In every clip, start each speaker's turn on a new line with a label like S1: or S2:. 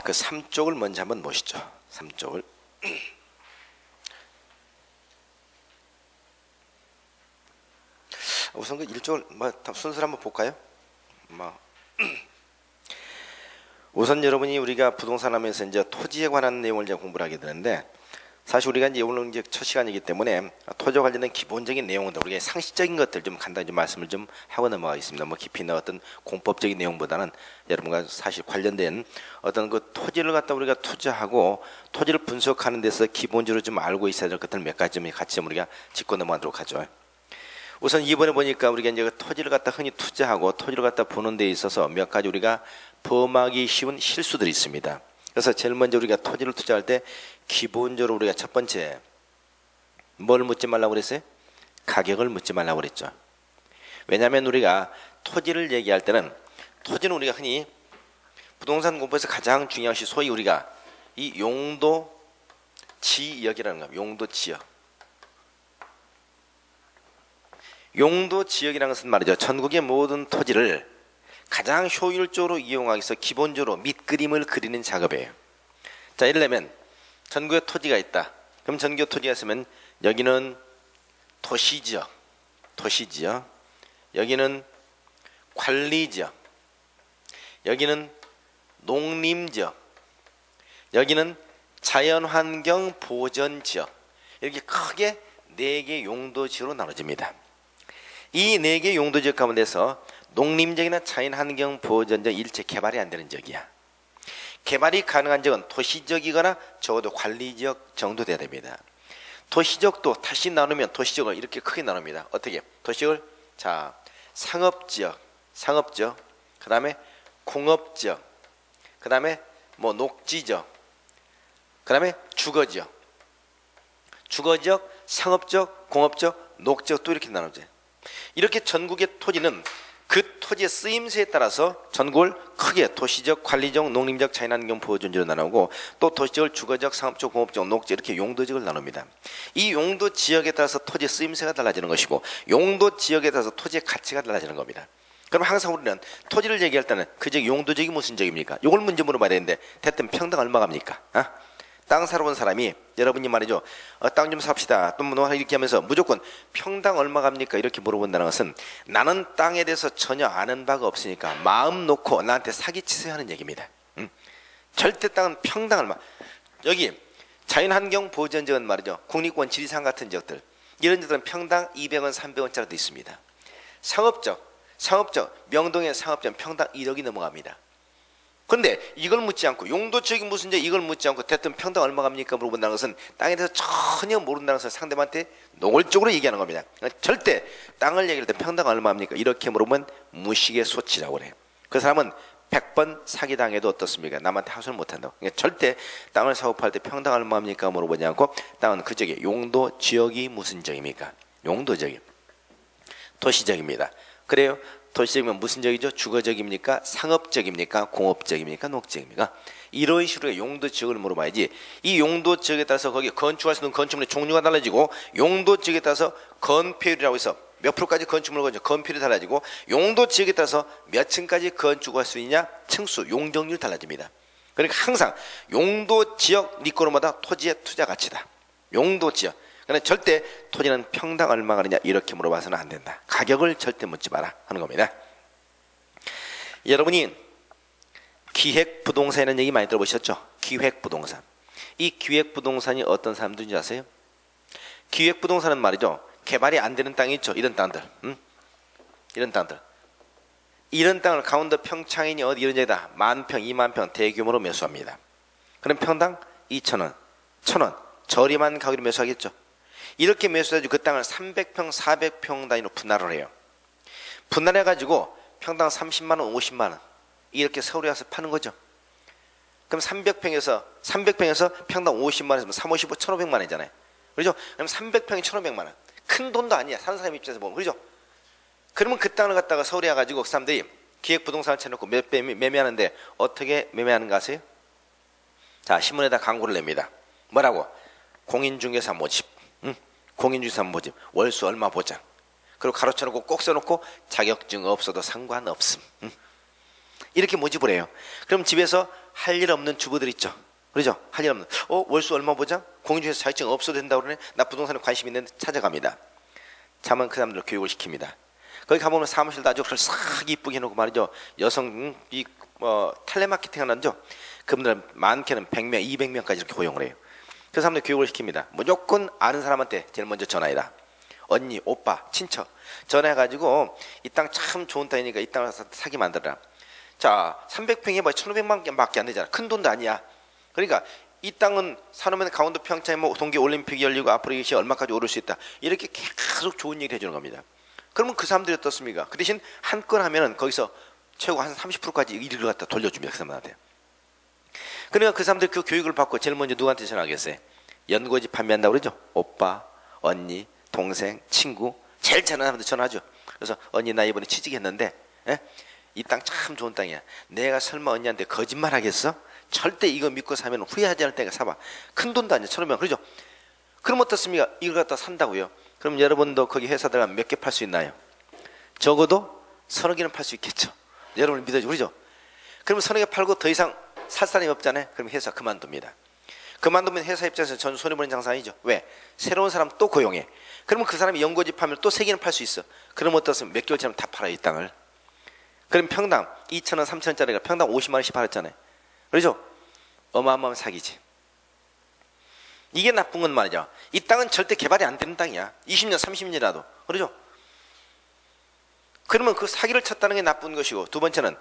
S1: 그 3쪽을 먼저 한번 보시죠. 3쪽을. 우선 그 1쪽을 순서를 한번 볼까요? 우선 여러분이 우리가 부동산 하면서 이제 토지에 관한 내용을 이제 공부를 하게 되는데, 사실 우리가 이제 오늘 이제 첫 시간이기 때문에 토지와 관련된 기본적인 내용들, 우리가 상식적인 것들 좀 간단히 좀 말씀을 좀 하고 넘어가겠습니다. 뭐 깊이 있는 어떤 공법적인 내용보다는 여러분과 사실 관련된 어떤 그 토지를 갖다 우리가 투자하고 토지를 분석하는 데서 기본적으로 좀 알고 있어야 될 것들 몇 가지 좀 같이 좀 우리가 짚고 넘어가도록 하죠. 우선 이번에 보니까 우리가 이제 그 토지를 갖다 흔히 투자하고 토지를 갖다 보는 데 있어서 몇 가지 우리가 범하기 쉬운 실수들이 있습니다. 그래서 제일 먼저 우리가 토지를 투자할 때 기본적으로 우리가 첫 번째 뭘 묻지 말라고 그랬어요? 가격을 묻지 말라고 그랬죠. 왜냐하면 우리가 토지를 얘기할 때는 토지는 우리가 흔히 부동산 공부에서 가장 중요한 것이 소위 우리가 이 용도 지역이라는 겁니다. 용도 지역. 용도 지역이라는 것은 말이죠. 전국의 모든 토지를 가장 효율적으로 이용하기 위해서 기본적으로 밑그림을 그리는 작업이에요. 자, 예를 들면 전국에 토지가 있다. 그럼 전국에 토지가 있으면 여기는 도시지역, 여기는 관리지역, 여기는 농림지역, 여기는 자연환경 보전지역, 이렇게 크게 4개 용도지역으로 나눠집니다. 이 4개 용도지역 가운데서 농림지역이나 자연환경 보전지역 일체 개발이 안 되는 지역이야. 개발이 가능한 지역은 도시지역이거나 적어도 관리지역 정도 돼야 됩니다. 도시지역도 다시 나누면 도시지역을 이렇게 크게 나눕니다. 어떻게? 도시지역을 자 상업지역, 그 다음에 공업지역, 그 다음에 뭐 녹지지역, 그 다음에 주거지역, 상업지역, 공업지역, 녹지역 또 이렇게 나누죠. 이렇게 전국의 토지는 그 토지의 쓰임새에 따라서 전국을 크게 도시적, 관리적, 농림적, 자연환경 보존지로 나누고 또 도시적을 주거적, 상업적, 공업적, 녹지 이렇게 용도지역을 나눕니다. 이 용도 지역에 따라서 토지의 쓰임새가 달라지는 것이고 용도 지역에 따라서 토지의 가치가 달라지는 겁니다. 그럼 항상 우리는 토지를 얘기할 때는 그 지역 용도지역이 무슨 지역입니까? 이걸 먼저 물어봐야 되는데 대뜸 평당 얼마 갑니까? 땅 사러 온 사람이 여러분이 말이죠. 땅 좀 삽시다. 또 뭐 이렇게 하면서 무조건 평당 얼마 갑니까? 이렇게 물어본다는 것은 나는 땅에 대해서 전혀 아는 바가 없으니까 마음 놓고 나한테 사기치세요 하는 얘기입니다. 절대 땅은 평당 얼마. 여기 자연환경 보전지역은 말이죠. 국립공원 지리산 같은 지역들 이런 지역들은 평당 200원, 300원짜리도 있습니다. 상업적 명동의 상업적 평당 1억이 넘어갑니다. 그런데 이걸 묻지 않고 용도지역이 무슨 지 이걸 묻지 않고 대뜸 평당 얼마 갑니까 물어본다는 것은 땅에 대해서 전혀 모른다는 것을 상대방한테 노골적으로 얘기하는 겁니다. 그러니까 절대 땅을 얘기할 때 평당 얼마 합니까 이렇게 물어보면 무식의 소치라고 그래요. 그 사람은 100번 사기당해도 어떻습니까? 남한테 하소연 못한다고. 그러니까 절대 땅을 사고 팔 때 평당 얼마 합니까 물어보지 않고 땅은 그 지역의 용도지역이 무슨 지역입니까? 용도지역이 도시지역입니다. 그래요? 도시지역이면 무슨 지역이죠? 주거지역입니까? 상업지역입니까? 공업지역입니까? 녹지역입니까? 이런 식으로 용도지역을 물어봐야지. 이 용도지역에 따라서 거기 건축할 수 있는 건축물의 종류가 달라지고 용도지역에 따라서 건폐율이라고 해서 몇 프로까지 건축물을 건축 건폐율이 달라지고 용도지역에 따라서 몇 층까지 건축할 수 있냐? 층수, 용적률이 달라집니다. 그러니까 항상 용도지역 니꼬로마다 토지의 투자 가치다. 용도지역. 그러나 절대 토지는 평당 얼마 가느냐 이렇게 물어봐서는 안 된다. 가격을 절대 묻지 마라 하는 겁니다. 여러분이 기획부동산이라는 얘기 많이 들어보셨죠? 기획부동산. 이 기획부동산이 어떤 사람들인지 아세요? 기획부동산은 말이죠. 개발이 안 되는 땅이 있죠. 이런 땅들. 이런 땅을 강원도 평창이니 어디 이런 데다 10,000평, 20,000평 대규모로 매수합니다. 그럼 평당 2,000원, 1,000원 저렴한 가격으로 매수하겠죠. 이렇게 매수해가지고 그 땅을 300평, 400평 단위로 분할을 해요. 분할해가지고 평당 30만원, 50만원 이렇게 서울에 와서 파는 거죠. 그럼 300평에서 평당 50만원이면 3, 55, 1,500만원이잖아요. 그렇죠? 그럼 300평이 1,500만원. 큰 돈도 아니야. 사는 사람 입장에서 보면. 그렇죠? 그러면 그 땅을 갖다가 서울에 와가지고 그 사람들이 기획부동산을 쳐놓고 몇 배 매매하는데 어떻게 매매하는가 아세요? 자, 신문에다 광고를 냅니다. 뭐라고? 공인중개사 모집. 공인중개사 모집. 월수 얼마 보장. 그리고 가로쳐놓고 꼭 써놓고 자격증 없어도 상관없음. 이렇게 모집을 해요. 그럼 집에서 할 일 없는 주부들 있죠. 그러죠? 할 일 없는. 월수 얼마 보자? 공인중개사 자격증 없어도 된다고 그러네. 나 부동산에 관심 있는데 찾아갑니다. 자면 그 사람들 교육을 시킵니다. 거기 가보면 사무실도 아주 싹 이쁘게 해놓고 말이죠. 여성 텔레마케팅 하는죠. 그분들은 많게는 100명, 200명까지 이렇게 고용을 해요. 그 사람들 교육을 시킵니다. 무조건 아는 사람한테 제일 먼저 전화해라. 언니, 오빠, 친척 전화해가지고 이 땅 참 좋은 땅이니까 이 땅을 사기 만들어라. 자, 300평에 뭐 1,500만 원밖에 안 되잖아. 큰 돈도 아니야. 그러니까 이 땅은 사놓으면 강원도 평창에 뭐 동계 올림픽이 열리고 앞으로 이것이 얼마까지 오를 수 있다. 이렇게 계속 좋은 얘기를 해주는 겁니다. 그러면 그 사람들이 어떻습니까? 그 대신 한 건 하면은 거기서 최고 한 30%까지 일을 갖다 돌려줍니다. 그 사람한테. 그러니까 그 사람들 그 교육을 받고 제일 먼저 누구한테 전화하겠어요? 연고지 판매한다고 그러죠? 오빠, 언니, 동생, 친구 제일 잘하는 사람한테 전화하죠. 그래서 언니 나 이번에 취직했는데 이 땅 참 좋은 땅이야. 내가 설마 언니한테 거짓말 하겠어? 절대 이거 믿고 사면 후회하지 않을 때가 사봐. 큰 돈도 아니야. 1,500원. 그러죠? 그럼 어떻습니까? 이걸 갖다 산다고요. 그럼 여러분도 거기 회사 들어가면 몇 개 팔 수 있나요? 적어도 1,000개는 팔 수 있겠죠. 여러분을 믿어주고 그러죠? 그러면 1,000개 팔고 더 이상 살 사람이 없잖아요. 그럼 회사 그만둡니다. 그만두면 회사 입장에서 전 손해보는 장사 아니죠. 왜? 새로운 사람 또 고용해. 그러면 그 사람이 연고집하면 또 3개는 팔 수 있어. 그럼 어떻습니까? 몇 개월쯤 다 팔아요. 이 땅을. 그럼 평당 2,000원, 3,000원짜리가 평당 50만 원씩 팔았잖아요. 그렇죠? 어마어마한 사기지. 이게 나쁜 건 말이죠. 이 땅은 절대 개발이 안 되는 땅이야. 20년, 30년이라도. 그렇죠? 그러면 그 사기를 쳤다는 게 나쁜 것이고, 두 번째는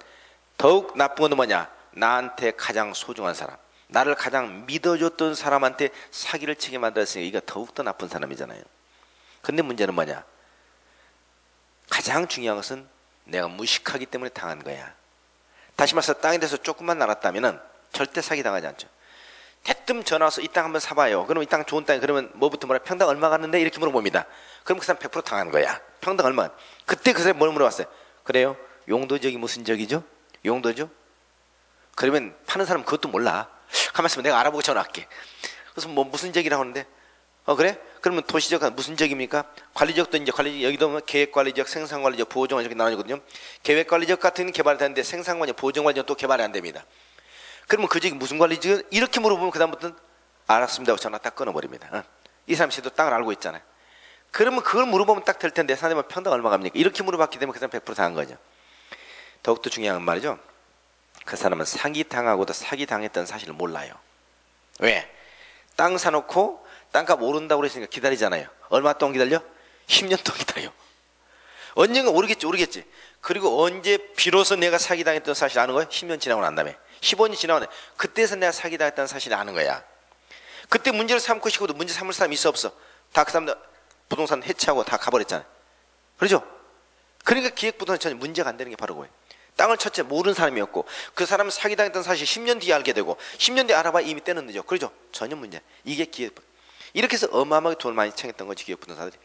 S1: 더욱 나쁜 건 뭐냐? 나한테 가장 소중한 사람, 나를 가장 믿어줬던 사람한테 사기를 치게 만들었으니까 이거 더욱더 나쁜 사람이잖아요. 근데 문제는 뭐냐? 가장 중요한 것은 내가 무식하기 때문에 당한 거야. 다시 말해서 땅에 대해서 조금만 알았다면 절대 사기당하지 않죠. 대뜸 전화 와서 이 땅 한번 사봐요. 그러면 이 땅 좋은 땅이 그러면 뭐부터 뭐라 평당 얼마 갔는데 이렇게 물어봅니다. 그럼 그 사람 100% 당한 거야. 평당 얼마. 그때 그 사람이 뭘 물어봤어요? 그래요? 용도적이 무슨 적이죠? 용도죠? 그러면 파는 사람 그것도 몰라. 가만히 있으면 내가 알아보고 전화할게. 그래서 뭐 무슨 적이라고 하는데 그래? 그러면 도시적 무슨 적입니까? 관리적도 이제 여기도 보면 계획관리적, 생산관리적, 보호정관리적 이렇게 나눠지거든요. 계획관리적 같은 개발이 되는데 생산관리적, 보호정관리적 또 개발이 안 됩니다. 그러면 그 적이 무슨 관리적? 이렇게 물어보면 그 다음부터는 알았습니다 하고 전화 딱 끊어버립니다. 이 사람 씨도 땅을 알고 있잖아요. 그러면 그걸 물어보면 딱 될 텐데 사장님은 평당 얼마 갑니까? 이렇게 물어봤기 때문에 그 사람 100% 당한 거죠. 더욱더 중요한 말이죠. 그 사람은 사기당하고도 사기당했다는 사실을 몰라요. 왜? 땅 사놓고 땅값 오른다고 그랬으니까 기다리잖아요. 얼마 동안 기다려? 10년 동안 기다려. 언젠가 오르겠지. 그리고 언제 비로소 내가 사기당했던 사실 아는 거예요? 10년 지나고 난 다음에. 15년이 지나고 난 다음에. 그때서 내가 사기당했다는 사실을 아는 거야. 그때 문제를 삼고 싶어도 문제 삼을 사람이 있어 없어? 다 그 사람들 부동산 해체하고 다 가버렸잖아요. 그렇죠? 그러니까 기획부동산 전혀 문제가 안 되는 게 바로 그거예요. 땅을 첫째 모르는 사람이었고 그 사람은 사기당했던 사실 10년 뒤에 알게 되고 10년 뒤에 알아봐 이미 때는 늦어. 그렇죠? 전혀 문제. 이게 기획부동산. 이렇게 해서 어마어마하게 돈을 많이 챙겼던 거지 기획부동산들이.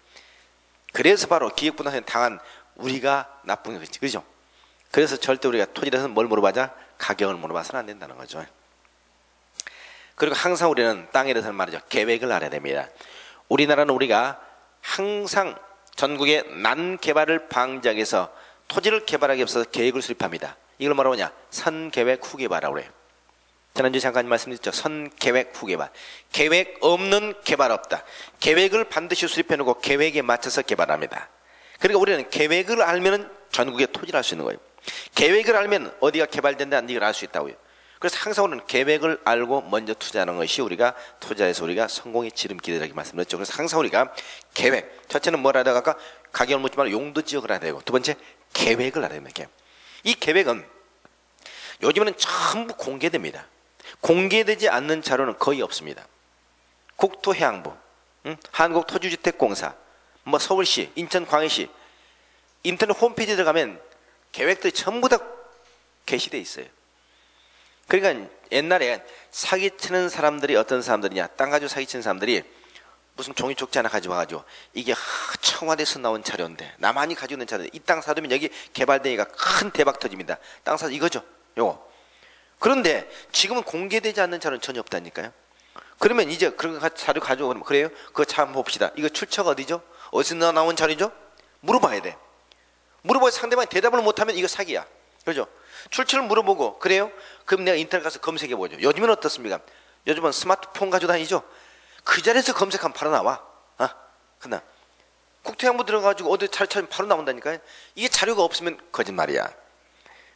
S1: 그래서 바로 기획부동산에 당한 우리가 나쁜 거지. 그렇죠? 그래서 절대 우리가 토지에 대해서 뭘 물어봐자? 가격을 물어봐서는 안 된다는 거죠. 그리고 항상 우리는 땅에 대해서는 말이죠. 계획을 알아야 됩니다. 우리나라는 우리가 항상 전국의 난개발을 방지하기 위해서 토지를 개발하기 위해서 계획을 수립합니다. 이걸 뭐라고 하냐? 선계획 후개발이라고 그래요. 지난주에 잠깐 말씀드렸죠. 선계획 후개발. 계획 없는 개발 없다. 계획을 반드시 수립해 놓고 계획에 맞춰서 개발합니다. 그러니까 우리는 계획을 알면 전국의 토지를 알 수 있는 거예요. 계획을 알면 어디가 개발된다 안 이걸 알 수 있다고요. 그래서 항상 우리는 계획을 알고 먼저 투자하는 것이 우리가 투자에서 우리가 성공의 지름길이라고 말씀드렸죠. 그래서 항상 우리가 계획, 첫째는 뭘 알아야 할까? 가격을 묻지 말고 용도 지역을 알아야 되고, 두 번째 계획을 알아야 됩니다. 이 계획은 요즘에는 전부 공개됩니다. 공개되지 않는 자료는 거의 없습니다. 국토해양부, 한국토지주택공사, 뭐 서울시, 인천광역시 인터넷 홈페이지에 들어가면 계획들이 전부 다 게시되어 있어요. 그러니까 옛날에 사기치는 사람들이 어떤 사람들이냐, 땅 가지고 사기치는 사람들이 무슨 종이 쪽지 하나 가져와가지고 이게 청와대에서 나온 자료인데 나만이 가지고 있는 자료인데 이 땅 사두면 여기 개발되니까 큰 대박 터집니다. 땅 사두 이거죠. 요거. 그런데 지금은 공개되지 않는 자료는 전혀 없다니까요. 그러면 이제 그런 자료 가져오면 그래요? 그거 참 봅시다. 이거 출처가 어디죠? 어디서 나온 자료죠? 물어봐야 돼. 물어봐야 상대방이 대답을 못하면 이거 사기야. 그렇죠? 출처를 물어보고 그래요? 그럼 내가 인터넷 가서 검색해 보죠. 요즘은 어떻습니까? 요즘은 스마트폰 가지고 다니죠. 그 자리에서 검색하면 바로 나와. 그나 국토양부 들어가지고 어디 자료 찾으면 바로 나온다니까요. 이게 자료가 없으면 거짓말이야.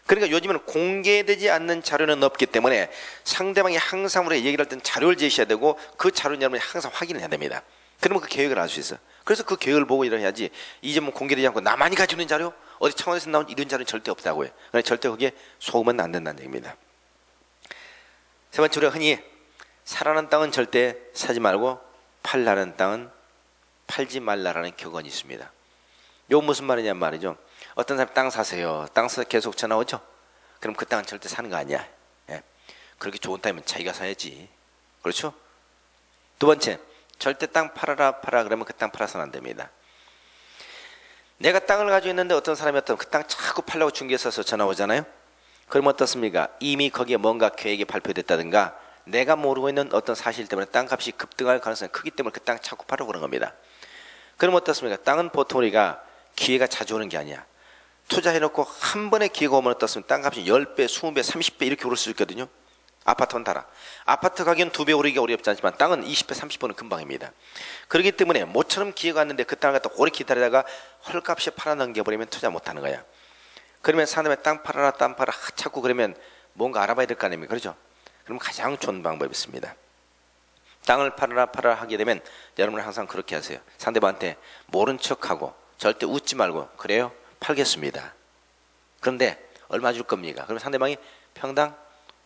S1: 그러니까 요즘은 공개되지 않는 자료는 없기 때문에 상대방이 항상 우리가 얘기를 할 때는 자료를 제시해야 되고 그 자료는 여러분이 항상 확인을 해야 됩니다. 그러면 그 계획을 알 수 있어. 그래서 그 계획을 보고 일을 해야지. 이제 뭐 공개되지 않고 나만이 가지고 있는 자료, 어디 청와대에서 나온 이런 자료는 절대 없다고요. 그러니까 절대 거기에 속으면 안 된다는 얘기입니다. 세 번째, 우리가 흔히 사라는 땅은 절대 사지 말고 팔라는 땅은 팔지 말라라는 격언이 있습니다. 이거 무슨 말이냐 말이죠. 어떤 사람이 땅 사세요. 땅 사서 계속 전화 오죠. 그럼 그 땅은 절대 사는 거 아니야. 예. 그렇게 좋은 땅이면 자기가 사야지. 그렇죠? 두 번째, 절대 땅 팔아라 그러면 그 땅 팔아서는 안 됩니다. 내가 땅을 가지고 있는데 어떤 사람이 그 땅 자꾸 팔려고 중개사서 전화 오잖아요. 그럼 어떻습니까? 이미 거기에 뭔가 계획이 발표됐다든가 내가 모르고 있는 어떤 사실 때문에 땅값이 급등할 가능성이 크기 때문에 그 땅 자꾸 팔려고 그런 겁니다. 그럼 어떻습니까? 땅은 보통 우리가 기회가 자주 오는 게 아니야. 투자해놓고 한 번에 기회가 오면 어떻습니까? 땅값이 10배, 20배, 30배 이렇게 오를 수 있거든요. 아파트는 달아. 아파트 가격은 2배 오르기가 어렵지 않지만 땅은 20배, 30배는 금방입니다. 그렇기 때문에 모처럼 기회가 왔는데 그 땅을 갖다 오래 기다리다가 헐값에 팔아넘겨버리면 투자 못하는 거야. 그러면 사람이 땅 팔아라 자꾸 그러면 뭔가 알아봐야 될 거 아닙니까? 그렇죠? 그럼 가장 좋은 방법이 있습니다. 땅을 팔아라 하게 되면 여러분은 항상 그렇게 하세요. 상대방한테 모른 척하고 절대 웃지 말고 그래요? 팔겠습니다. 그런데 얼마 줄 겁니까? 그러면 상대방이 평당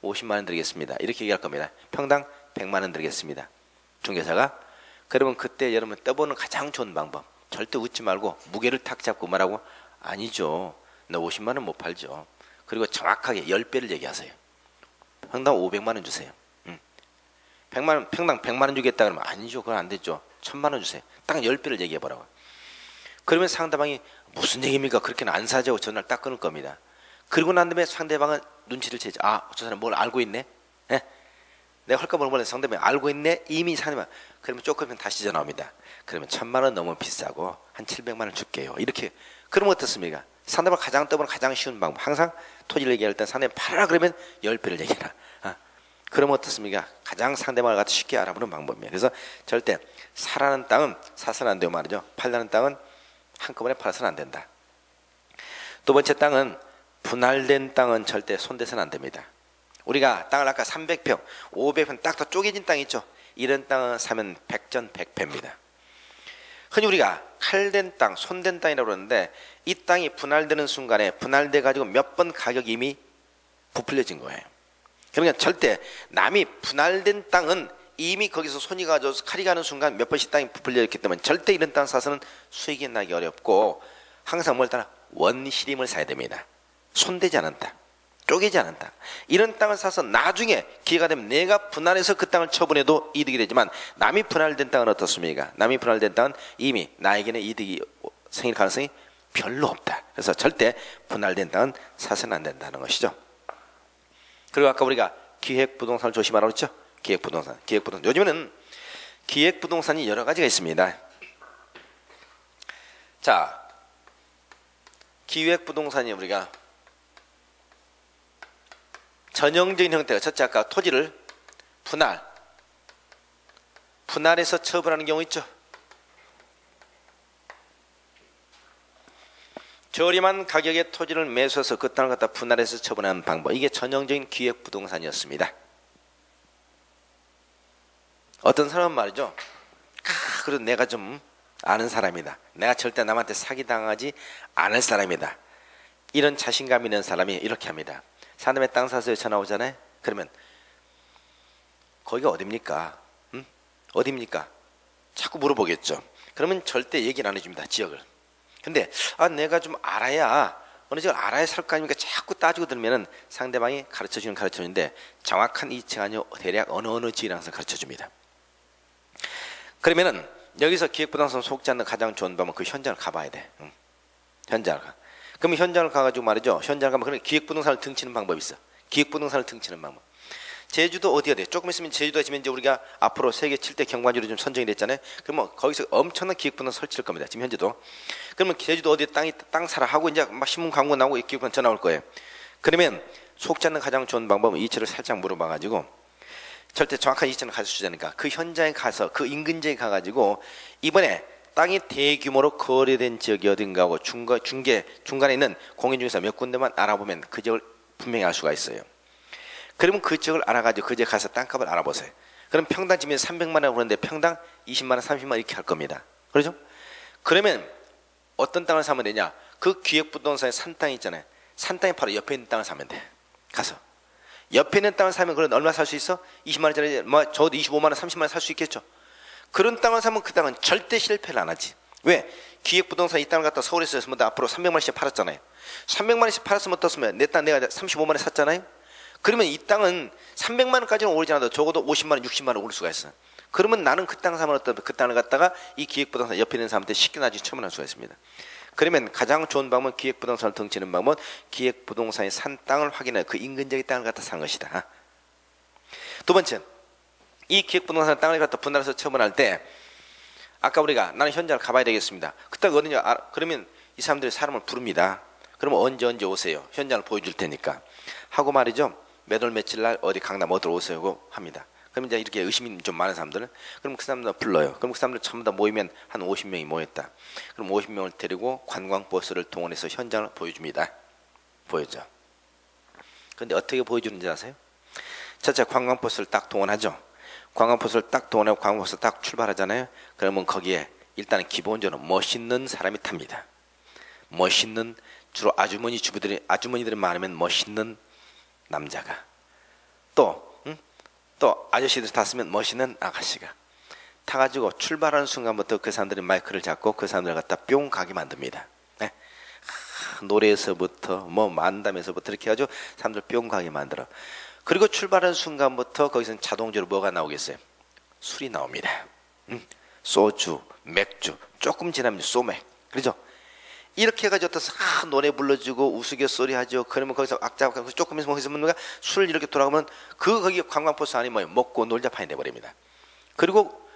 S1: 50만 원 드리겠습니다. 이렇게 얘기할 겁니다. 평당 100만 원 드리겠습니다. 중개사가. 그러면 그때 여러분 떠보는 가장 좋은 방법. 절대 웃지 말고 무게를 탁 잡고 말하고 아니죠. 나 50만 원 못 팔죠. 그리고 정확하게 10배를 얘기하세요. 평당 500만 원 주세요. 100만 원, 평당 100만 원 주겠다 그러면 아니죠. 그건 안 되죠. 1000만 원 주세요. 딱 10배를 얘기해 보라고. 그러면 상대방이 무슨 얘기입니까? 그렇게는 안 사죠. 전화를 딱 끊을 겁니다. 그리고 난 다음에 상대방은 눈치를 채죠. 저 사람 뭘 알고 있네? 네? 내가 헐값을 몰라서 상대방이 알고 있네? 이미 사내만. 그러면 조금은 다시 전화 옵니다. 그러면 1000만 원 너무 비싸고 한 700만 원 줄게요. 이렇게. 그러면 어떻습니까? 상대방 가장 떠보는 가장 쉬운 방법. 항상 토지를 얘기할 때 상대방 팔아라 그러면 10배를 얘기해라. 그러면 어떻습니까? 가장 상대방을 갖다 쉽게 알아보는 방법입니다. 그래서 절대 사라는 땅은 사서는 안 되고 말이죠. 팔라는 땅은 한꺼번에 팔아서는 안 된다. 두 번째 땅은 분할된 땅은 절대 손대서는 안 됩니다. 우리가 땅을 아까 300평, 500평 딱 더 쪼개진 땅 있죠. 이런 땅은 사면 백전백패입니다. 흔히 우리가 칼된 땅, 손댄 땅이라고 그러는데 이 땅이 분할되는 순간에 분할돼 가지고 몇 번 가격이 이미 부풀려진 거예요. 그러니까 절대 남이 분할된 땅은 이미 거기서 손이 가져서 칼이 가는 순간 몇 번씩 땅이 부풀려 있기 때문에 절대 이런 땅 사서는 수익이 나기 어렵고 항상 뭘 따라 원시림을 사야 됩니다. 손대지 않은 땅, 쪼개지 않은 땅. 이런 땅을 사서 나중에 기회가 되면 내가 분할해서 그 땅을 처분해도 이득이 되지만 남이 분할된 땅은 어떻습니까? 남이 분할된 땅은 이미 나에게는 이득이 생길 가능성이 별로 없다. 그래서 절대 분할된 땅은 사서는 안 된다는 것이죠. 그리고 아까 우리가 기획부동산을 조심하라고 했죠? 기획부동산. 요즘에는 기획부동산이 여러 가지가 있습니다. 자, 기획부동산이 우리가 전형적인 형태가 첫째 아까 토지를 분할해서 처분하는 경우 있죠. 저렴한 가격의 토지를 매수해서 그 땅을 갖다 분할해서 처분하는 방법. 이게 전형적인 기획부동산이었습니다. 어떤 사람은 말이죠. 그래도 내가 좀 아는 사람이다. 내가 절대 남한테 사기당하지 않을 사람이다. 이런 자신감 있는 사람이 이렇게 합니다. 사람의 땅 사서 전화 오잖아요. 그러면 거기가 어딥니까? 어딥니까? 자꾸 물어보겠죠. 그러면 절대 얘기는 안 해줍니다. 지역을. 근데 내가 좀 알아야 어느 지역을 알아야 살 거 아닙니까? 자꾸 따지고 들면은 상대방이 가르쳐주는데 정확한 위치가 아니고 대략 어느 지역을 항상 가르쳐줍니다. 그러면은 여기서 기획부동산 속지 않는 가장 좋은 방법은 그 현장을 가봐야 돼. 현장을 가. 그러면 현장을 가가지고 말이죠. 현장을 가면 그런 기획부동산을 등치는 방법이 있어. 기획부동산을 등치는 방법. 제주도 어디가 돼? 조금 있으면 제주도가 지금 이제 우리가 앞으로 세계 7대 경관지로 좀 선정이 됐잖아요. 그러면 거기서 엄청난 기획부동산 설치할 겁니다. 지금 현재도. 그러면 제주도 어디에 땅 사라 하고 이제 막 신문 광고 나오고 기획부동산 전화 올 거예요. 그러면 속지 않는 가장 좋은 방법은 이치를 살짝 물어봐가지고, 절대 정확한 이치는 가르쳐주지 않으니까 그 현장에 가서 그 인근지에 가가지고 이번에 땅이 대규모로 거래된 지역이 어딘가하고 중간에 있는 공인중개사 몇 군데만 알아보면 그 지역을 분명히 알 수가 있어요. 그러면 그 지역을 알아가지고 그 지역 가서 땅값을 알아보세요. 그럼 평당 지면 300만 원 그러는데 평당 20만 원, 30만 원 이렇게 할 겁니다. 그렇죠? 그러면 어떤 땅을 사면 되냐? 그 기획부동산의 산 땅이 있잖아요. 산 땅이 바로 옆에 있는 땅을 사면 돼. 가서 옆에 있는 땅을 사면 그런 얼마 살 수 있어? 20만 원짜리 뭐 적어도 25만 원, 30만 원 살 수 있겠죠. 그런 땅을 사면 그 땅은 절대 실패를 안 하지. 왜? 기획부동산 이 땅을 갖다 서울에서 했으면 앞으로 300만 원씩 팔았잖아요. 300만 원씩 팔았으면 어떻으면 내 땅 내가 35만 원에 샀잖아요. 그러면 이 땅은 300만 원까지는 오르지 않아도 적어도 50만 원, 60만 원 오를 수가 있어. 그러면 나는 그 땅 사면 어떤 그 땅을 갖다가 이 기획부동산 옆에 있는 사람한테 쉽게 나중에 처분할 수가 있습니다. 그러면 가장 좋은 방법은 기획부동산을 덩치는 방법은 기획부동산의 산 땅을 확인해 그 인근적인 땅을 갖다 사는 것이다. 두 번째, 이 기획부동산 땅을 갖다 분할해서 처분할 때 아까 우리가 나는 현장을 가봐야 되겠습니다. 그 땅이 어디냐? 그러면 이 사람들이 사람을 부릅니다. 그러면 언제 오세요? 현장을 보여줄 테니까 하고 말이죠. 몇 월 며칠 날 어디 강남 어디로 오세요 합니다. 그럼 이제 이렇게 의심이 좀 많은 사람들은 그럼 그 사람들 불러요. 그럼 그 사람들 전부 다 모이면 한 50명이 모였다. 그럼 50명을 데리고 관광버스를 동원해서 현장을 보여줍니다. 보여줘. 그런데 어떻게 보여주는지 아세요? 첫째, 관광버스를 딱 동원하죠. 관광버스를 딱 동원하고 관광버스 딱 출발하잖아요. 그러면 거기에 일단은 기본적으로 멋있는 사람이 탑니다. 멋있는, 주로 아주머니들이 많으면 멋있는 남자가, 또 아저씨들이 탔으면 멋있는 아가씨가 타가지고 출발하는 순간부터 그 사람들이 마이크를 잡고 그 사람들을 갖다 뿅 가게 만듭니다. 네? 노래에서부터 뭐 만담에서부터 이렇게 해가지고 사람들 뿅 가게 만들어. 그리고 출발하는 순간부터 거기서는 자동적으로 뭐가 나오겠어요? 술이 나옵니다. 소주, 맥주, 조금 지나면 소맥, 그렇죠? 이렇게 해가지고 노래 불러주고 우스갯소리 하죠. 그러면 거기서 악자박하고 조금 있으면 거기서 뭔가 술 이렇게 돌아가면 거기 관광버스 안이 뭐예요? 먹고 놀자 판이 돼버립니다. 그리고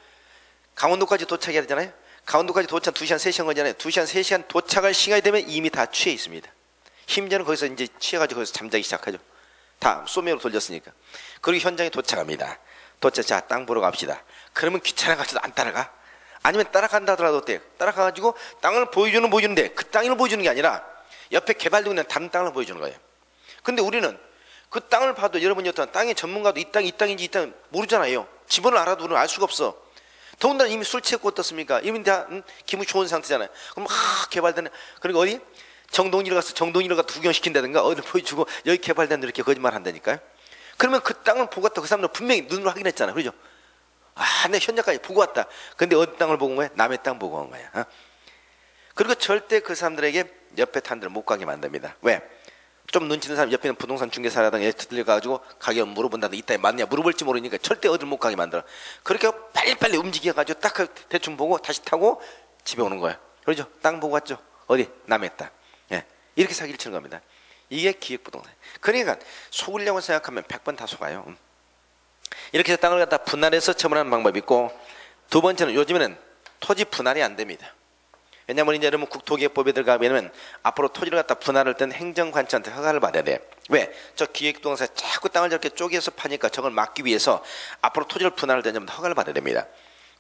S1: 강원도까지 도착해야 되잖아요. 강원도까지 도착 2시간 3시간 걸리잖아요. 2시간 3시간 도착할 시간이 되면 이미 다 취해 있습니다. 심지어는 거기서 이제 취해가지고 거기서 잠자기 시작하죠. 다 소매로 돌렸으니까. 그리고 현장에 도착합니다. 자, 땅 보러 갑시다. 그러면 귀찮아가지고 안 따라가. 아니면 따라간다 하더라도 어때요? 따라가가지고 땅을 보여주는데 그 땅을 보여주는 게 아니라 옆에 개발되고 있는 다른 땅을 보여주는 거예요. 근데 우리는 그 땅을 봐도 여러분이 어떤 땅의 전문가도 이 땅인지 모르잖아요. 지번을 알아도 우리는 알 수가 없어. 더군다나 이미 술 취했고 어떻습니까? 이미 다 기분 좋은 상태잖아요. 그럼 개발되는, 그리고 어디? 정동이를 가서 구경시킨다든가 어디 보여주고 여기 개발된다 이렇게 거짓말 한다니까요. 그러면 그 땅을 보고 왔다. 그 사람들은 분명히 눈으로 확인했잖아요. 그렇죠? 내 현장까지 보고 왔다. 근데 어디 땅을 보고 온 거야? 남의 땅 보고 온 거야. 그리고 절대 그 사람들에게 옆에 탄 데를 못 가게 만듭니다. 왜? 좀 눈치 있는 사람 옆에 있는 부동산 중개사라든가 들려가지고 가격 물어본다든가 이 땅에 맞냐 물어볼지 모르니까 절대 어디를 못 가게 만들어. 그렇게 빨리빨리 움직여가지고 딱 대충 보고 다시 타고 집에 오는 거야. 그렇죠? 땅 보고 왔죠? 어디? 남의 땅. 예. 이렇게 사기를 치는 겁니다. 이게 기획부동산. 그러니까 속으려고 생각하면 100번 다 속아요. 이렇게 해서 땅을 갖다 분할해서 처분하는 방법이 있고, 두 번째는 요즘에는 토지 분할이 안 됩니다. 왜냐하면 이제 여러분 국토기획법에 들어가면 앞으로 토지를 갖다 분할할 때는 행정관청한테 허가를 받아야 돼. 왜? 저 기획부동산에 자꾸 땅을 저렇게 쪼개서 파니까 저걸 막기 위해서 앞으로 토지를 분할할 때는 허가를 받아야 됩니다.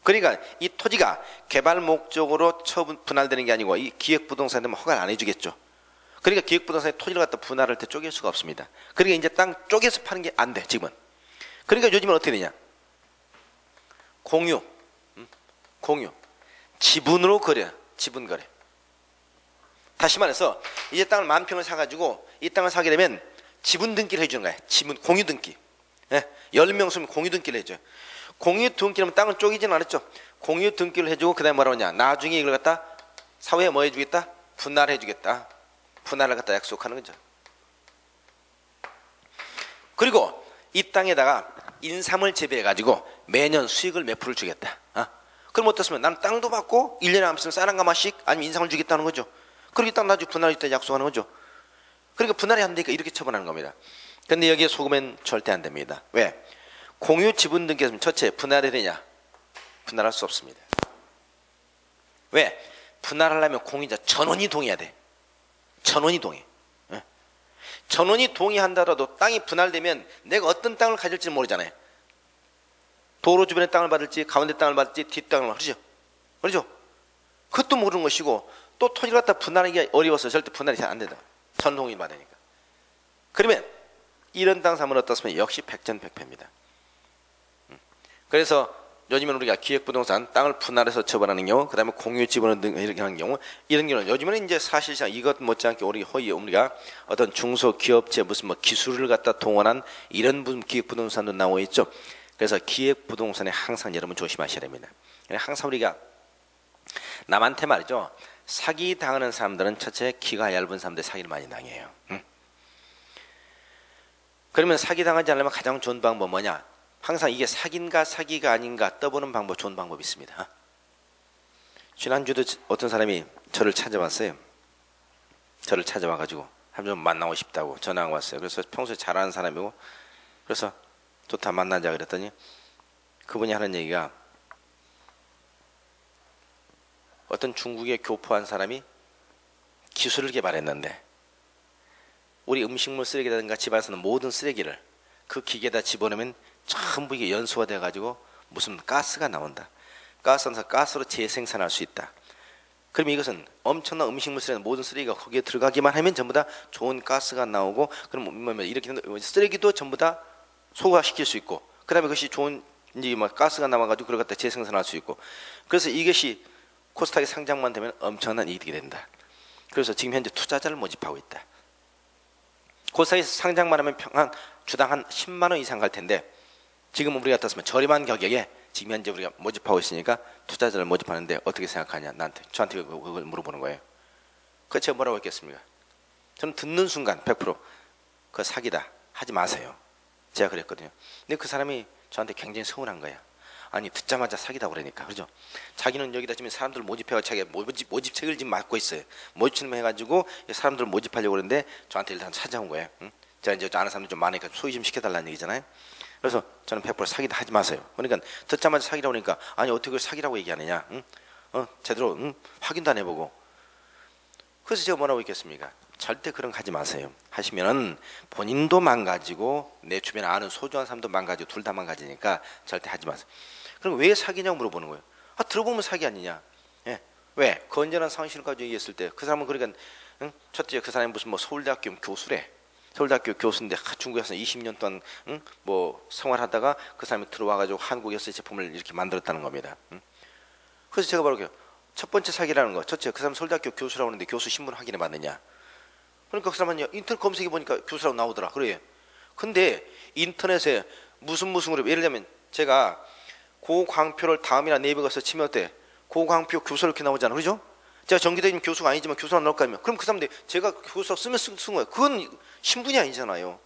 S1: 그러니까 이 토지가 개발 목적으로 분할되는 게 아니고 이 기획부동산에 허가를 안 해주겠죠. 그러니까 기획부동산에 토지를 갖다 분할할 때 쪼갤 수가 없습니다. 그러니까 이제 땅 쪼개서 파는 게 안 돼, 지금은. 그러니까 요즘은 어떻게 되냐? 공유, 지분으로 거래, 지분 거래. 다시 말해서 이제 땅을 10,000평을 사가지고 이 땅을 사게 되면 지분 등기를 해주는 거야. 지분 공유 등기. 예? 10명 쓰면 공유 등기를 해줘요. 공유 등기라면 땅을 쪼개지는 않았죠. 공유 등기를 해주고 그다음에 뭐라고 하냐? 나중에 이걸 갖다 사회에 뭐 해주겠다? 분할해주겠다. 분할을 갖다 약속하는 거죠. 그리고 이 땅에다가 인삼을 재배해가지고 매년 수익을 몇 프로를 주겠다. 그럼 어떻습니까? 나는 땅도 받고 1년에 한 번씩 쌀 한 가마씩 아니면 인삼을 주겠다는 거죠. 그리고 이 땅 나중에 분할할 때 약속하는 거죠. 그러니까 분할이 안 되니까 이렇게 처분하는 겁니다. 근데 여기에 속으면 절대 안 됩니다. 왜? 공유 지분 등기에서 첫째 분할이 되냐? 분할할 수 없습니다. 왜? 분할하려면 공유자 전원이 동의해야 돼. 전원이 동의. 전원이 동의한다라도 땅이 분할되면 내가 어떤 땅을 가질지 모르잖아요. 도로 주변에 땅을 받을지 가운데 땅을 받을지 뒷땅을 받을지 그렇죠? 그것도 모르는 것이고 또 토지를 갖다 분할하기가 어려워서 절대 분할이 잘 안 된다. 전동이 받으니까. 그러면 이런 땅 사면 어떻습니까? 역시 백전백패입니다. 그래서 요즘은 우리가 기획부동산 땅을 분할해서 처분하는 경우, 그 다음에 공유 지분을 이렇게 하는 경우, 이런 경우는 요즘은 이제 사실상 이것 못지않게 우리가 어떤 중소기업체 무슨 뭐 기술을 갖다 동원한 이런 기획부동산도 나오고 있죠. 그래서 기획부동산에 항상 여러분 조심하셔야 됩니다. 항상 우리가 남한테 말이죠. 사기 당하는 사람들은 첫째 기가 얇은 사람들 사기를 많이 당해요. 그러면 사기 당하지 않으려면 가장 좋은 방법 뭐냐? 항상 이게 사기인가 사기가 아닌가 떠보는 방법, 좋은 방법이 있습니다. 지난주도 어떤 사람이 저를 찾아왔어요. 저를 찾아와가지고 한번 만나고 싶다고 전화가 왔어요. 그래서 평소에 잘하는 사람이고 그래서 좋다 만나자 그랬더니 그분이 하는 얘기가 어떤 중국에 교포한 사람이 기술을 개발했는데 우리 음식물 쓰레기라든가 집안에서는 모든 쓰레기를 그 기계에다 집어넣으면 전부 이게 연소가 돼가지고 무슨 가스가 나온다. 가스로 재생산할 수 있다. 그럼 이것은 엄청난 음식물 쓰레기 모든 쓰레기가 거기에 들어가기만 하면 전부 다 좋은 가스가 나오고 그럼 이렇게 쓰레기도 전부 다 소화시킬 수 있고 그다음에 그것이 좋은 이제 뭐 가스가 남아가지고 그걸 갖다 재생산할 수 있고 그래서 이것이 코스닥에 상장만 되면 엄청난 이득이 된다. 그래서 지금 현재 투자자를 모집하고 있다. 코스닥에서 상장만 하면 주당 한 10만 원 이상 갈 텐데 지금 우리가 떴으면 저렴한 가격에 지금 현재 우리가 모집하고 있으니까 투자자를 모집하는데 어떻게 생각하냐 저한테 그걸 물어보는 거예요. 그 제가 뭐라고 했겠습니까? 저는 듣는 순간 100% 그거 사기다 하지 마세요. 제가 그랬거든요. 근데 그 사람이 저한테 굉장히 서운한 거야. 아니 듣자마자 사기다 그러니까 그렇죠? 자기는 여기다 지금 사람들 모집해서 자기가 모집책을 지금 맡고 있어요. 모집책을 해가지고 사람들 모집하려고 그러는데 저한테 일단 찾아온 거예요. 응? 제가 이제 아는 사람들 좀 많으니까 소개 좀 시켜달라는 얘기잖아요. 그래서 저는 100% 사기다 하지 마세요. 그러니까 듣자마자 사기라고 그러니까 아니 어떻게 그걸 사기라고 얘기하느냐? 응? 제대로 확인도 안 해보고. 그래서 제가 뭐라고 했겠습니까? 절대 그런 거 하지 마세요. 하시면은 본인도 망가지고 내 주변에 아는 소중한 사람도 망가지고 둘 다 망가지니까 절대 하지 마세요. 그럼 왜 사기냐고 물어보는 거예요. 들어보면 사기 아니냐? 예. 왜? 건전한 상식을 가지고 얘기했을 때 그 사람은 그러니까 첫째 그 사람이 무슨 뭐 서울대학교 교수래. 서울대학교 교수인데 중국에서 20년 동안 뭐 생활하다가 그 사람이 들어와가지고 한국에서 제품을 이렇게 만들었다는 겁니다. 그래서 제가 바로 첫 번째 사기라는 거. 첫째 그 사람 서울대학교 교수라고 하는데 교수 신분 확인해 봤느냐? 그러니까 그 사람은 인터넷 검색해 보니까 교수라고 나오더라. 그래. 근데 인터넷에 무슨 그룹 예를 들면 제가 고광표를 다음이나 네이버 가서 치면 어때? 고광표 교수 이렇게 나오잖아. 그죠? 제가 정기대님 교수가 아니지만 교수라고 나올 거 아니에요. 그럼 그 사람들이 제가 교수라고 쓰면 쓴 거예요. 그건 신분이 아니잖아요.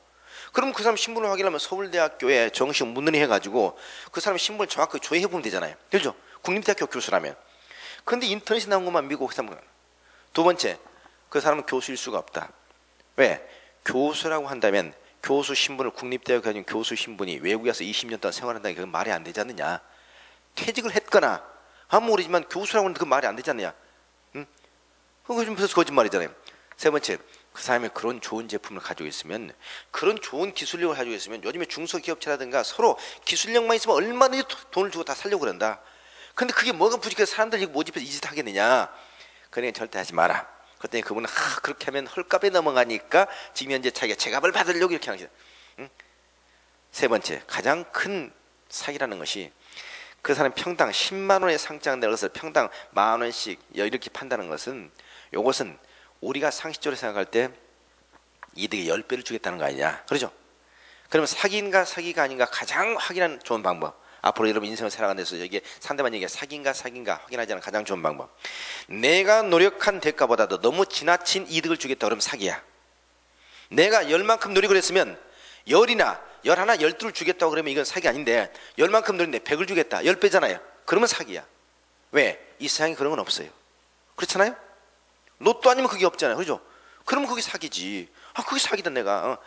S1: 그럼 그 사람 신분을 확인하면 서울대학교에 정식 문의를 해가지고 그 사람 신분을 정확하게 조회해 보면 되잖아요. 그죠? 국립대학교 교수라면. 그런데 인터넷에 나온 것만 믿고 그 사람은. 두 번째, 그 사람은 교수일 수가 없다. 왜? 교수라고 한다면 교수 신분을 국립대학에 가진 교수 신분이 외국에서 20년 동안 생활한다는 게 그건 말이 안 되지 않느냐. 퇴직을 했거나 모르지만 교수라고 하는데 그건 말이 안 되지 않느냐. 그거 좀 그래서 거짓말이잖아요. 세 번째, 그 사람이 그런 좋은 제품을 가지고 있으면 그런 좋은 기술력을 가지고 있으면 요즘에 중소기업체라든가 서로 기술력만 있으면 얼마든지 돈을 주고 다 살려고 그런다. 근데 그게 뭐가 부족해서 사람들이 모집해서 이 짓 하겠느냐. 그러니까 절대 하지 마라. 그랬더니 그분은 그렇게 하면 헐값에 넘어가니까 지금 현재 자기가 제값을 받으려고 이렇게 하는 거죠. 세 번째, 가장 큰 사기라는 것이 그 사람 평당 10만 원에 상장된 것을 평당 10,000원씩 이렇게 판다는 것은 요것은 우리가 상식적으로 생각할 때 이득의 10배를 주겠다는 거 아니냐. 그렇죠? 그러면 사기인가 사기가 아닌가 가장 확인하는 좋은 방법. 앞으로 여러분 인생을 살아가는 데서 여기에 상대방 얘기가 사기인가 확인하지 않은 가장 좋은 방법. 내가 노력한 대가보다도 너무 지나친 이득을 주겠다 그러면 사기야. 내가 10만큼 노력을 했으면 10이나 11, 12를 주겠다고 그러면 이건 사기 아닌데 10만큼 노력했는데 100을 주겠다. 10배잖아요. 그러면 사기야. 왜? 이 세상에 그런 건 없어요. 그렇잖아요? 로또 아니면 그게 없잖아요. 그렇죠? 그러면 그게 사기지. 그게 사기다 내가.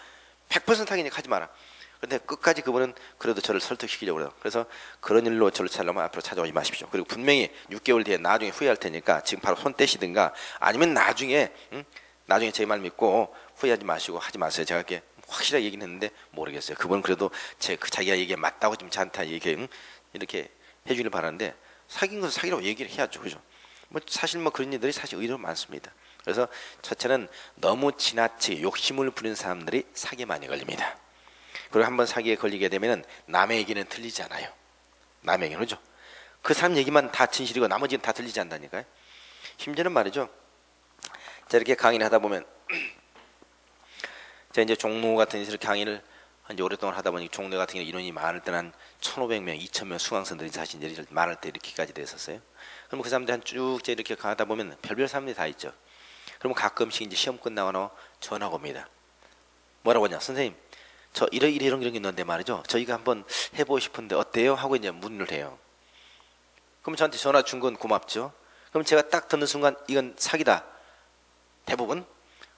S1: 100% 사기니까 하지 마라. 그런데 끝까지 그분은 그래도 저를 설득시키려고 그래요. 그래서 그런 일로 저를 찾으려면 앞으로 찾아오지 마십시오. 그리고 분명히 6개월 뒤에 나중에 후회할 테니까 지금 바로 손 떼시든가 아니면 나중에 나중에 제 말 믿고 후회하지 마시고 하지 마세요. 제가 이렇게 확실하게 얘기는 했는데 모르겠어요. 그분은 그래도 자기가 얘기가 맞다고 좀 저한테 이렇게 해주길 바라는데, 사귄 것을 사귀라고 얘기를 해야죠. 그죠? 사실 그런 일들이 사실 의외로 많습니다. 그래서 첫째는 너무 지나치게 욕심을 부리는 사람들이 사기에 많이 걸립니다. 그리고 한번 사기에 걸리게 되면 남의 얘기는 들리지 않아요. 남의 얘기는, 그죠? 그 사람 얘기만 다 진실이고 나머지는 다 들리지 않다니까요. 심지어는 말이죠, 제가 이렇게 강의를 하다 보면 제가 이제 종로 같은 데서 강의를 이제 오랫동안 하다 보니 종로 같은 경우 인원이 많을 때는 한 1,500명, 2,000명 수강생들이 사실 이제 많을 때 이렇게까지 됐었어요. 그럼 그 사람들 한 쭉 이렇게 가다 보면 별별 사람들이 다 있죠. 그러면 가끔씩 이제 시험 끝나거나 전화가 옵니다. 뭐라고 하냐, 선생님, 저 이런 게 있는데 말이죠, 저희가 한번 해보고 싶은데 어때요? 하고 이제 문의를 해요. 그럼 저한테 전화 준 건 고맙죠. 그럼 제가 딱 듣는 순간 이건 사기다, 대부분.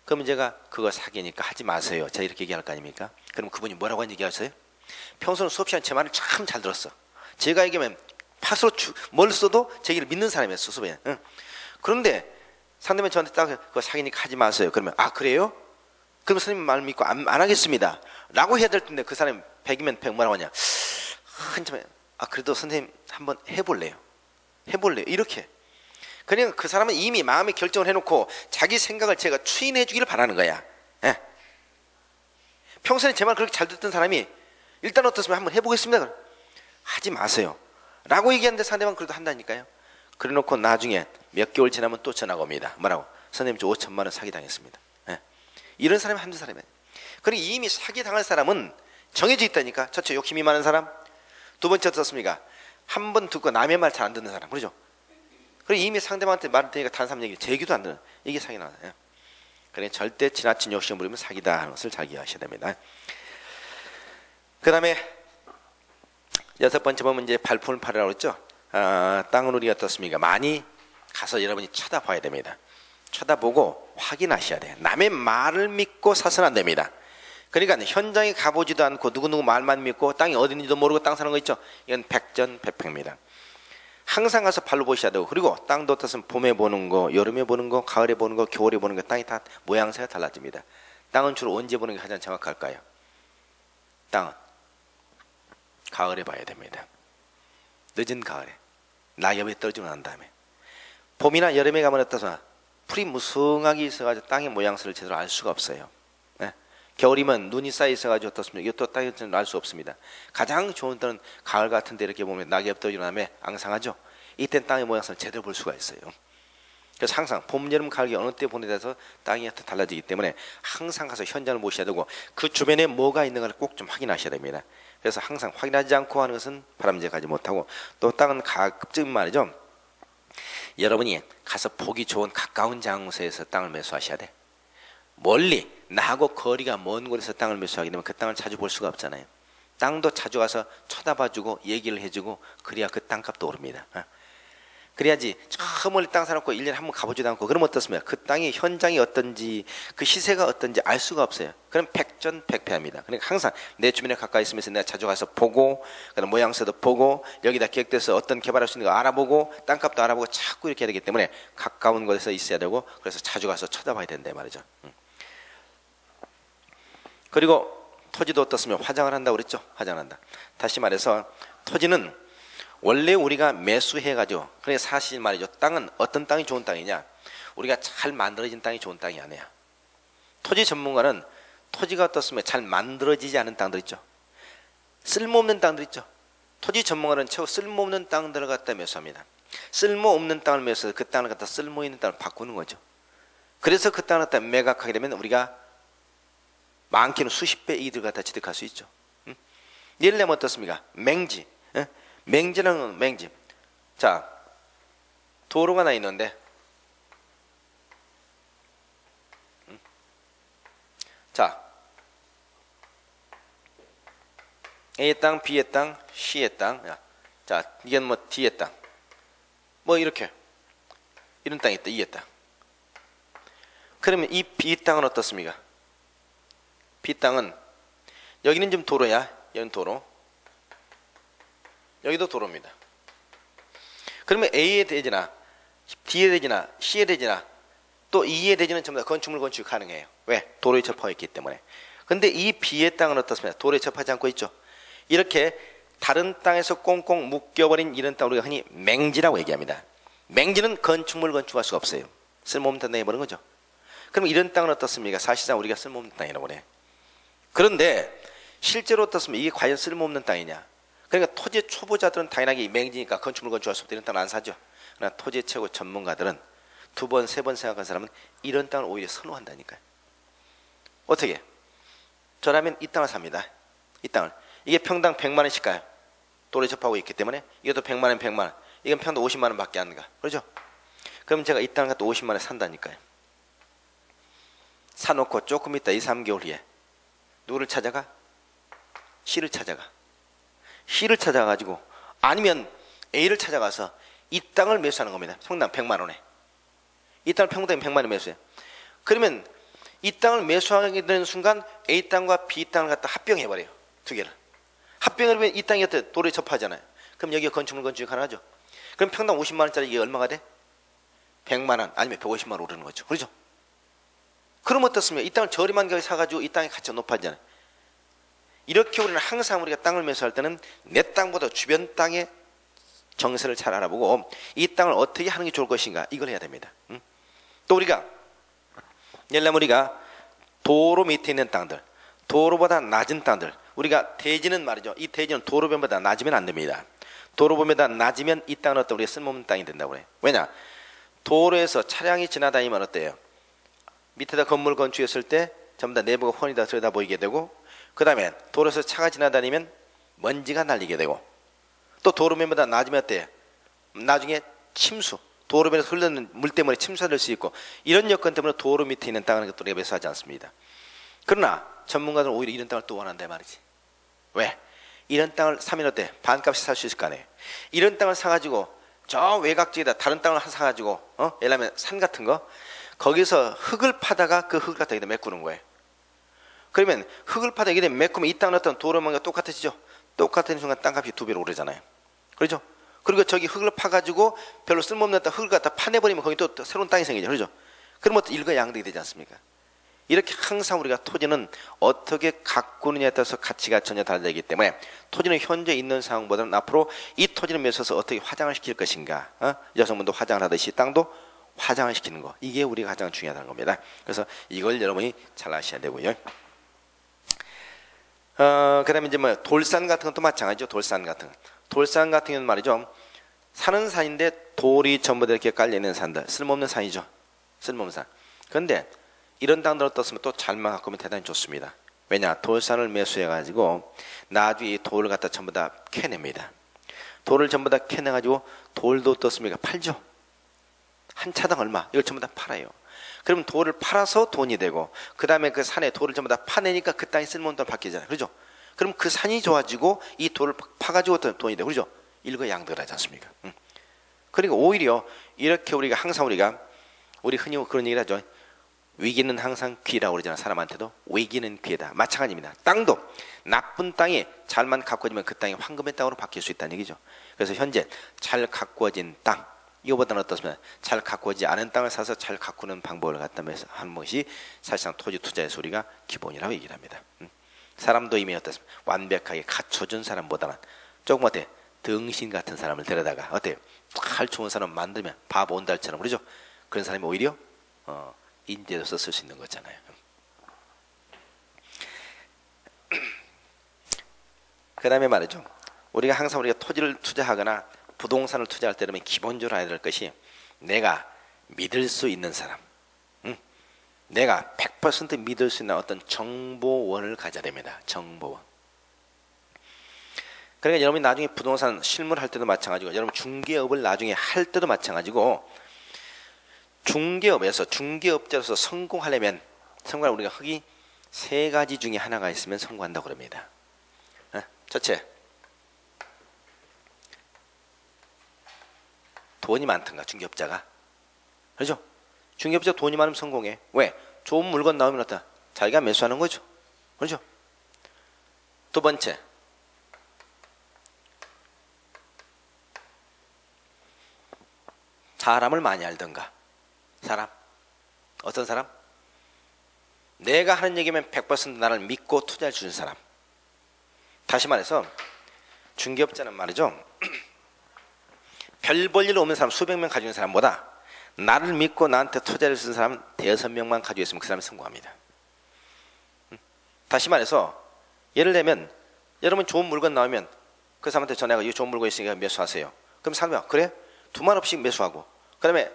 S1: 그러면 제가 그거 사기니까 하지 마세요, 제가 이렇게 얘기할 거 아닙니까? 그럼 그분이 뭐라고 하는지 얘기하세요? 평소는 수업 시간에 제 말을 참 잘 들었어. 제가 얘기하면 팥으로 뭘 써도 제 얘기를 믿는 사람이었어, 수업에. 응. 그런데 상대방이 저한테 딱 그거 사기니까 하지 마세요. 그러면 아, 그래요? 그럼 선생님 말 믿고 안 하겠습니다 라고 해야 될 텐데, 그 사람이 100이면 100 뭐라고 하냐, 한참에 아, 그래도 선생님 한번 해볼래요 이렇게. 그러니까 그 사람은 이미 마음의 결정을 해놓고 자기 생각을 제가 추인해 주기를 바라는 거야. 예. 평소에 제 말 그렇게 잘 듣던 사람이 일단 어떻습니까? 한번 해보겠습니다. 하지 마세요 라고 얘기하는데 상대방 그래도 한다니까요. 그래 놓고 나중에 몇 개월 지나면 또 전화가 옵니다. 뭐라고? 선생님, 저 5천만 원 사기당했습니다. 예. 이런 사람이 한두 사람이에요. 그러니까 이미 사기당할 사람은 정해져 있다니까. 첫째, 욕심이 많은 사람. 두 번째 어떻습니까? 한 번 듣고 남의 말 잘 안 듣는 사람. 그러죠? 그리고 이미 상대방한테 말을 들으니까 다른 사람 얘기 제 얘기도 안 듣는, 이게 사기 나와요. 예. 그러니까 절대 지나친 욕심을 부리면 사기다 하는 것을 잘 기억하셔야 됩니다. 그 다음에 여섯 번째 보면 이제 발품을 팔으라고 그랬죠. 땅은 우리가 어떻습니까? 많이 가서 여러분이 쳐다봐야 됩니다. 쳐다보고 확인하셔야 돼요. 남의 말을 믿고 사서는 안 됩니다. 그러니까 현장에 가보지도 않고 누구누구 말만 믿고 땅이 어디 있는지도 모르고 땅 사는 거 있죠. 이건 백전백패입니다. 항상 가서 발로 보셔야 되고, 그리고 땅도 어떻습니까? 봄에 보는 거, 여름에 보는 거, 가을에 보는 거, 겨울에 보는 거, 땅이 다 모양새가 달라집니다. 땅은 주로 언제 보는 게 가장 정확할까요? 땅은 가을에 봐야 됩니다. 늦은 가을에 낙엽이 떨어지고 난 다음에. 봄이나 여름에 가면 어떠나 풀이 무성하게 있어가지고 땅의 모양새를 제대로 알 수가 없어요. 네? 겨울이면 눈이 쌓여 있어가지고 어떻습니까? 이것도 땅의 모양새를 알 수 없습니다. 가장 좋은 때는 가을 같은 데 이렇게 보면 낙엽 떨어지고 난 다음에 앙상하죠. 이때는 땅의 모양새를 제대로 볼 수가 있어요. 그래서 항상 봄, 여름, 가을 어느 때 보내에 따라서 땅이 달라지기 때문에 항상 가서 현장을 보셔야 되고, 그 주변에 뭐가 있는가를 꼭 좀 확인하셔야 됩니다. 그래서 항상 확인하지 않고 하는 것은 바람직하지 못하고, 또 땅은 가급적 말이죠, 여러분이 가서 보기 좋은 가까운 장소에서 땅을 매수하셔야 돼. 멀리 나하고 거리가 먼 곳에서 땅을 매수하게 되면 그 땅을 자주 볼 수가 없잖아요. 땅도 자주 가서 쳐다봐주고 얘기를 해주고, 그래야 그 땅값도 오릅니다. 그래야지 저 멀리 땅 사놓고 1년에 한 번 가보지도 않고 그러면 어떻습니까? 그 땅의 현장이 어떤지, 그 시세가 어떤지 알 수가 없어요. 그럼 백전백패합니다. 그러니까 항상 내 주변에 가까이 있으면서 내가 자주 가서 보고, 그다음 모양새도 보고, 여기다 계획돼서 어떤 개발할 수 있는 거 알아보고, 땅값도 알아보고, 자꾸 이렇게 해야 되기 때문에 가까운 곳에서 있어야 되고, 그래서 자주 가서 쳐다봐야 된다 말이죠. 그리고 토지도 어떻습니까? 화장을 한다고 그랬죠. 화장을 한다. 다시 말해서 토지는 원래 우리가 매수해가지고, 그래 사실 말이죠. 땅은 어떤 땅이 좋은 땅이냐? 우리가 잘 만들어진 땅이 좋은 땅이 아니야. 토지 전문가는 토지가 어떻습니까? 잘 만들어지지 않은 땅들 있죠. 쓸모없는 땅들 있죠. 토지 전문가는 최고 쓸모없는 땅들을 갖다 매수합니다. 쓸모없는 땅을 매수해서 그 땅을 갖다 쓸모있는 땅을 바꾸는 거죠. 그래서 그 땅을 갖다 매각하게 되면 우리가 많게는 수십 배 이익을 갖다 취득할 수 있죠. 예를 들면 어떻습니까? 맹지. 맹지는 맹지. 자, 도로가 하나 있는데, 자, A의 땅, B의 땅, C의 땅. 자, 이건 뭐 D의 땅. 뭐 이렇게 이런 땅이 있다. E의 땅. 그러면 이 B 땅은 어떻습니까? B 땅은 여기는 좀 도로야. 여기는 도로. 여기도 도로입니다. 그러면 A에 대지나 D에 대지나 C에 대지나 또 이의 대지는 전부 다 건축물 건축이 가능해요. 왜? 도로에 접하고 있기 때문에. 근데 이 B의 땅은 어떻습니까? 도로에 접하지 않고 있죠. 이렇게 다른 땅에서 꽁꽁 묶여버린 이런 땅 우리가 흔히 맹지라고 얘기합니다. 맹지는 건축물 건축할 수가 없어요. 쓸모없는 땅 해버린 거죠. 그럼 이런 땅은 어떻습니까? 사실상 우리가 쓸모없는 땅이라고 그래. 그런데 실제로 어떻습니까? 이게 과연 쓸모없는 땅이냐? 그러니까 토지 초보자들은 당연하게 맹지니까 건축물 건축할 수 없다 이런 땅을 안 사죠. 그러나 토지 최고 전문가들은 두 번, 세 번 생각한 사람은 이런 땅을 오히려 선호한다니까요. 어떻게? 저라면 이 땅을 삽니다. 이 땅을. 이게 평당 100만 원씩 가요. 도로에 접하고 있기 때문에 이것도 100만 원, 100만 원. 이건 평당 50만 원 밖에 안 가. 그렇죠? 그럼 제가 이 땅을 갖다 50만 원에 산다니까요. 사놓고 조금 있다 2, 3개월 후에 누구를 찾아가? C를 찾아가. C를 찾아가지고 아니면 A를 찾아가서 이 땅을 매수하는 겁니다. 평당 100만 원에. 이 땅을 평당 100만 원에 매수해요. 그러면 이 땅을 매수하게 되는 순간 A 땅과 B 땅을 갖다 합병해버려요. 두 개를. 합병해버리면 이 땅이 어때? 도로에 접하잖아요. 그럼 여기가 건축물 건축이 가능하죠. 그럼 평당 50만 원짜리 이게 얼마가 돼? 100만 원 아니면 150만 원 오르는 거죠. 그렇죠? 그럼 어떻습니까? 이 땅을 저렴한 가격에 사가지고 이 땅의 가치가 높아지잖아요. 이렇게 우리는 항상 우리가 땅을 매수할 때는 내 땅보다 주변 땅의 정세를 잘 알아보고 이 땅을 어떻게 하는 게 좋을 것인가 이걸 해야 됩니다. 또 우리가 예를 들면 우리가 도로 밑에 있는 땅들, 도로보다 낮은 땅들, 우리가 대지는 말이죠. 이 대지는 도로변보다 낮으면 안 됩니다. 도로변보다 낮으면 이 땅은 어떤 우리가 쓸모없는 땅이 된다고 그래요. 왜냐? 도로에서 차량이 지나다니면 어때요? 밑에다 건물 건축했을 때 전부 다 내부가 훤히 다 들여다 보이게 되고, 그 다음에 도로에서 차가 지나다니면 먼지가 날리게 되고, 또 도로변보다 낮으면 어때요? 나중에 침수, 도로변에서 흐르는 물 때문에 침수될 수 있고, 이런 여건 때문에 도로 밑에 있는 땅은 것도 우리가 매수하지 않습니다. 그러나 전문가들은 오히려 이런 땅을 또 원한단 말이지. 왜? 이런 땅을 사면 어때? 반값에 살 수 있을 거 아니에요. 이런 땅을 사가지고 저 외곽지에다 다른 땅을 사가지고 예를 들면 산 같은 거 거기서 흙을 파다가 그 흙을 갖다 여기다 메꾸는 거예요. 그러면 흙을 파다 여기다 메꾸면 이 땅은 어떤 도로망과 똑같아지죠. 똑같은 순간 땅값이 2배로 오르잖아요. 그렇죠? 그리고 저기 흙을 파가지고 별로 쓸모없는 땅 흙을 갖다 파내버리면 거기 또 새로운 땅이 생기죠. 그렇죠? 그러면 또 일거양득이 되지 않습니까? 이렇게 항상 우리가 토지는 어떻게 가꾸느냐에 따라서 가치가 전혀 다르기 때문에 토지는 현재 있는 상황보다는 앞으로 이 토지를 매수해서 어떻게 화장을 시킬 것인가, 여성분도 화장을 하듯이 땅도 화장을 시키는 거, 이게 우리가 가장 중요하다는 겁니다. 그래서 이걸 여러분이 잘 아셔야 되고요. 그 다음에 이제 뭐 돌산 같은 것도 마찬가지죠. 돌산 같은 경우는 말이죠, 산은 산인데 돌이 전부 다 이렇게 깔려있는 산들, 쓸모없는 산이죠. 쓸모없는 산. 그런데 이런 땅들 어떻습니까? 또 잘만 갖고 오면 대단히 좋습니다. 왜냐? 돌산을 매수해가지고 나중에 이 돌을 갖다 전부 다 캐냅니다. 돌을 전부 다 캐내가지고 돌도 어떻습니까? 팔죠. 한 차당 얼마? 이걸 전부 다 팔아요. 그러면 돌을 팔아서 돈이 되고, 그 다음에 그 산에 돌을 전부 다 파내니까 그 땅이 쓸모없는 땅 바뀌잖아요. 그렇죠? 그럼 그 산이 좋아지고 이 돌을 파가지고 돈이 되고, 그렇죠? 일거양득을 하지 않습니까? 그러니까 오히려 이렇게 우리가 항상 우리 흔히 그런 얘기를 하죠. 위기는 항상 귀라고 그러잖아요. 사람한테도 위기는 귀다. 마찬가지입니다. 땅도 나쁜 땅이 잘만 가꾸어지면 그 땅이 황금의 땅으로 바뀔 수 있다는 얘기죠. 그래서 현재 잘 가꾸어진 땅, 이거보다는 어떻습니까? 잘 가꾸어지지 않은 땅을 사서 잘 가꾸는 방법을 갖다 하는 것이 사실상 토지 투자의 소리가 기본이라고 얘기를 합니다. 사람도 이미 어떻습니까? 완벽하게 갖춰준 사람보다는 조금 어때? 등신 같은 사람을 데려다가 어때요? 잘 좋은 사람 만들면 바보 온달처럼, 그러죠? 그런 사람이 오히려 인재로서 쓸 수 있는 거잖아요. 그 다음에 말이죠, 우리가 항상 우리가 토지를 투자하거나 부동산을 투자할 때는 기본적으로 알아야 될 것이 내가 믿을 수 있는 사람, 내가 100% 믿을 수 있는 어떤 정보원을 가져야 됩니다. 정보원. 그러니까 여러분이 나중에 부동산 실무를 할 때도 마찬가지고, 여러분 중개업을 나중에 할 때도 마찬가지고, 중개업자로서 성공하려면 우리가 흙이 3가지 중에 하나가 있으면 성공한다고 그럽니다. 첫째, 돈이 많던가, 중개업자가. 그렇죠? 중개업자 돈이 많으면 성공해. 왜? 좋은 물건 나오면 어떠? 자기가 매수하는 거죠. 그렇죠? 두 번째, 사람을 많이 알던가. 사람. 어떤 사람? 내가 하는 얘기면 100% 나를 믿고 투자해 주는 사람. 다시 말해서 중개업자는 말이죠. 별 볼 일 없는 사람 수백 명 가지고 있는 사람보다 나를 믿고 나한테 투자를 쓰는 사람 대여섯 명만 가지고 있으면 그 사람이 성공합니다. 다시 말해서 예를 들면 여러분 좋은 물건 나오면 그 사람한테 전화가 이 좋은 물건 있으니까 매수하세요. 그럼 사람이 그래? 두 만 원씩 매수하고 그 다음에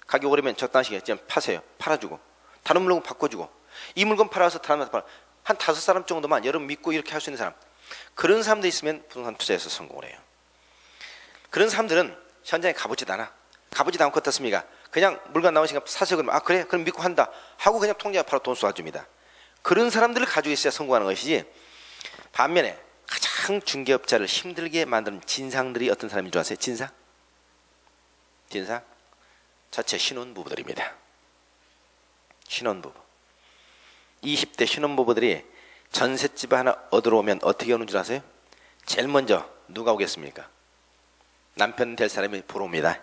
S1: 가격 오르면 적당히 파세요. 팔아주고 다른 물건 바꿔주고 이 물건 팔아서 다른 거 팔아. 한 5사람 정도만 여러분 믿고 이렇게 할 수 있는 사람, 그런 사람들 있으면 부동산 투자에서 성공을 해요. 그런 사람들은 현장에 가보지도 않아. 가보지도 않고 어떻습니까? 그냥 물건 나오시니까 사세요. 그러면 그래? 그럼 믿고 한다 하고 그냥 통장에 바로 돈 쏴줍니다. 그런 사람들을 가지고 있어야 성공하는 것이지, 반면에 가장 중개업자를 힘들게 만드는 진상들이 어떤 사람인 줄 아세요? 진상? 자체 신혼부부들입니다. 신혼부부. 20대 신혼부부들이 전셋집 하나 얻으러 오면 어떻게 오는 줄 아세요? 제일 먼저 누가 오겠습니까? 남편 될 사람이 보러 옵니다.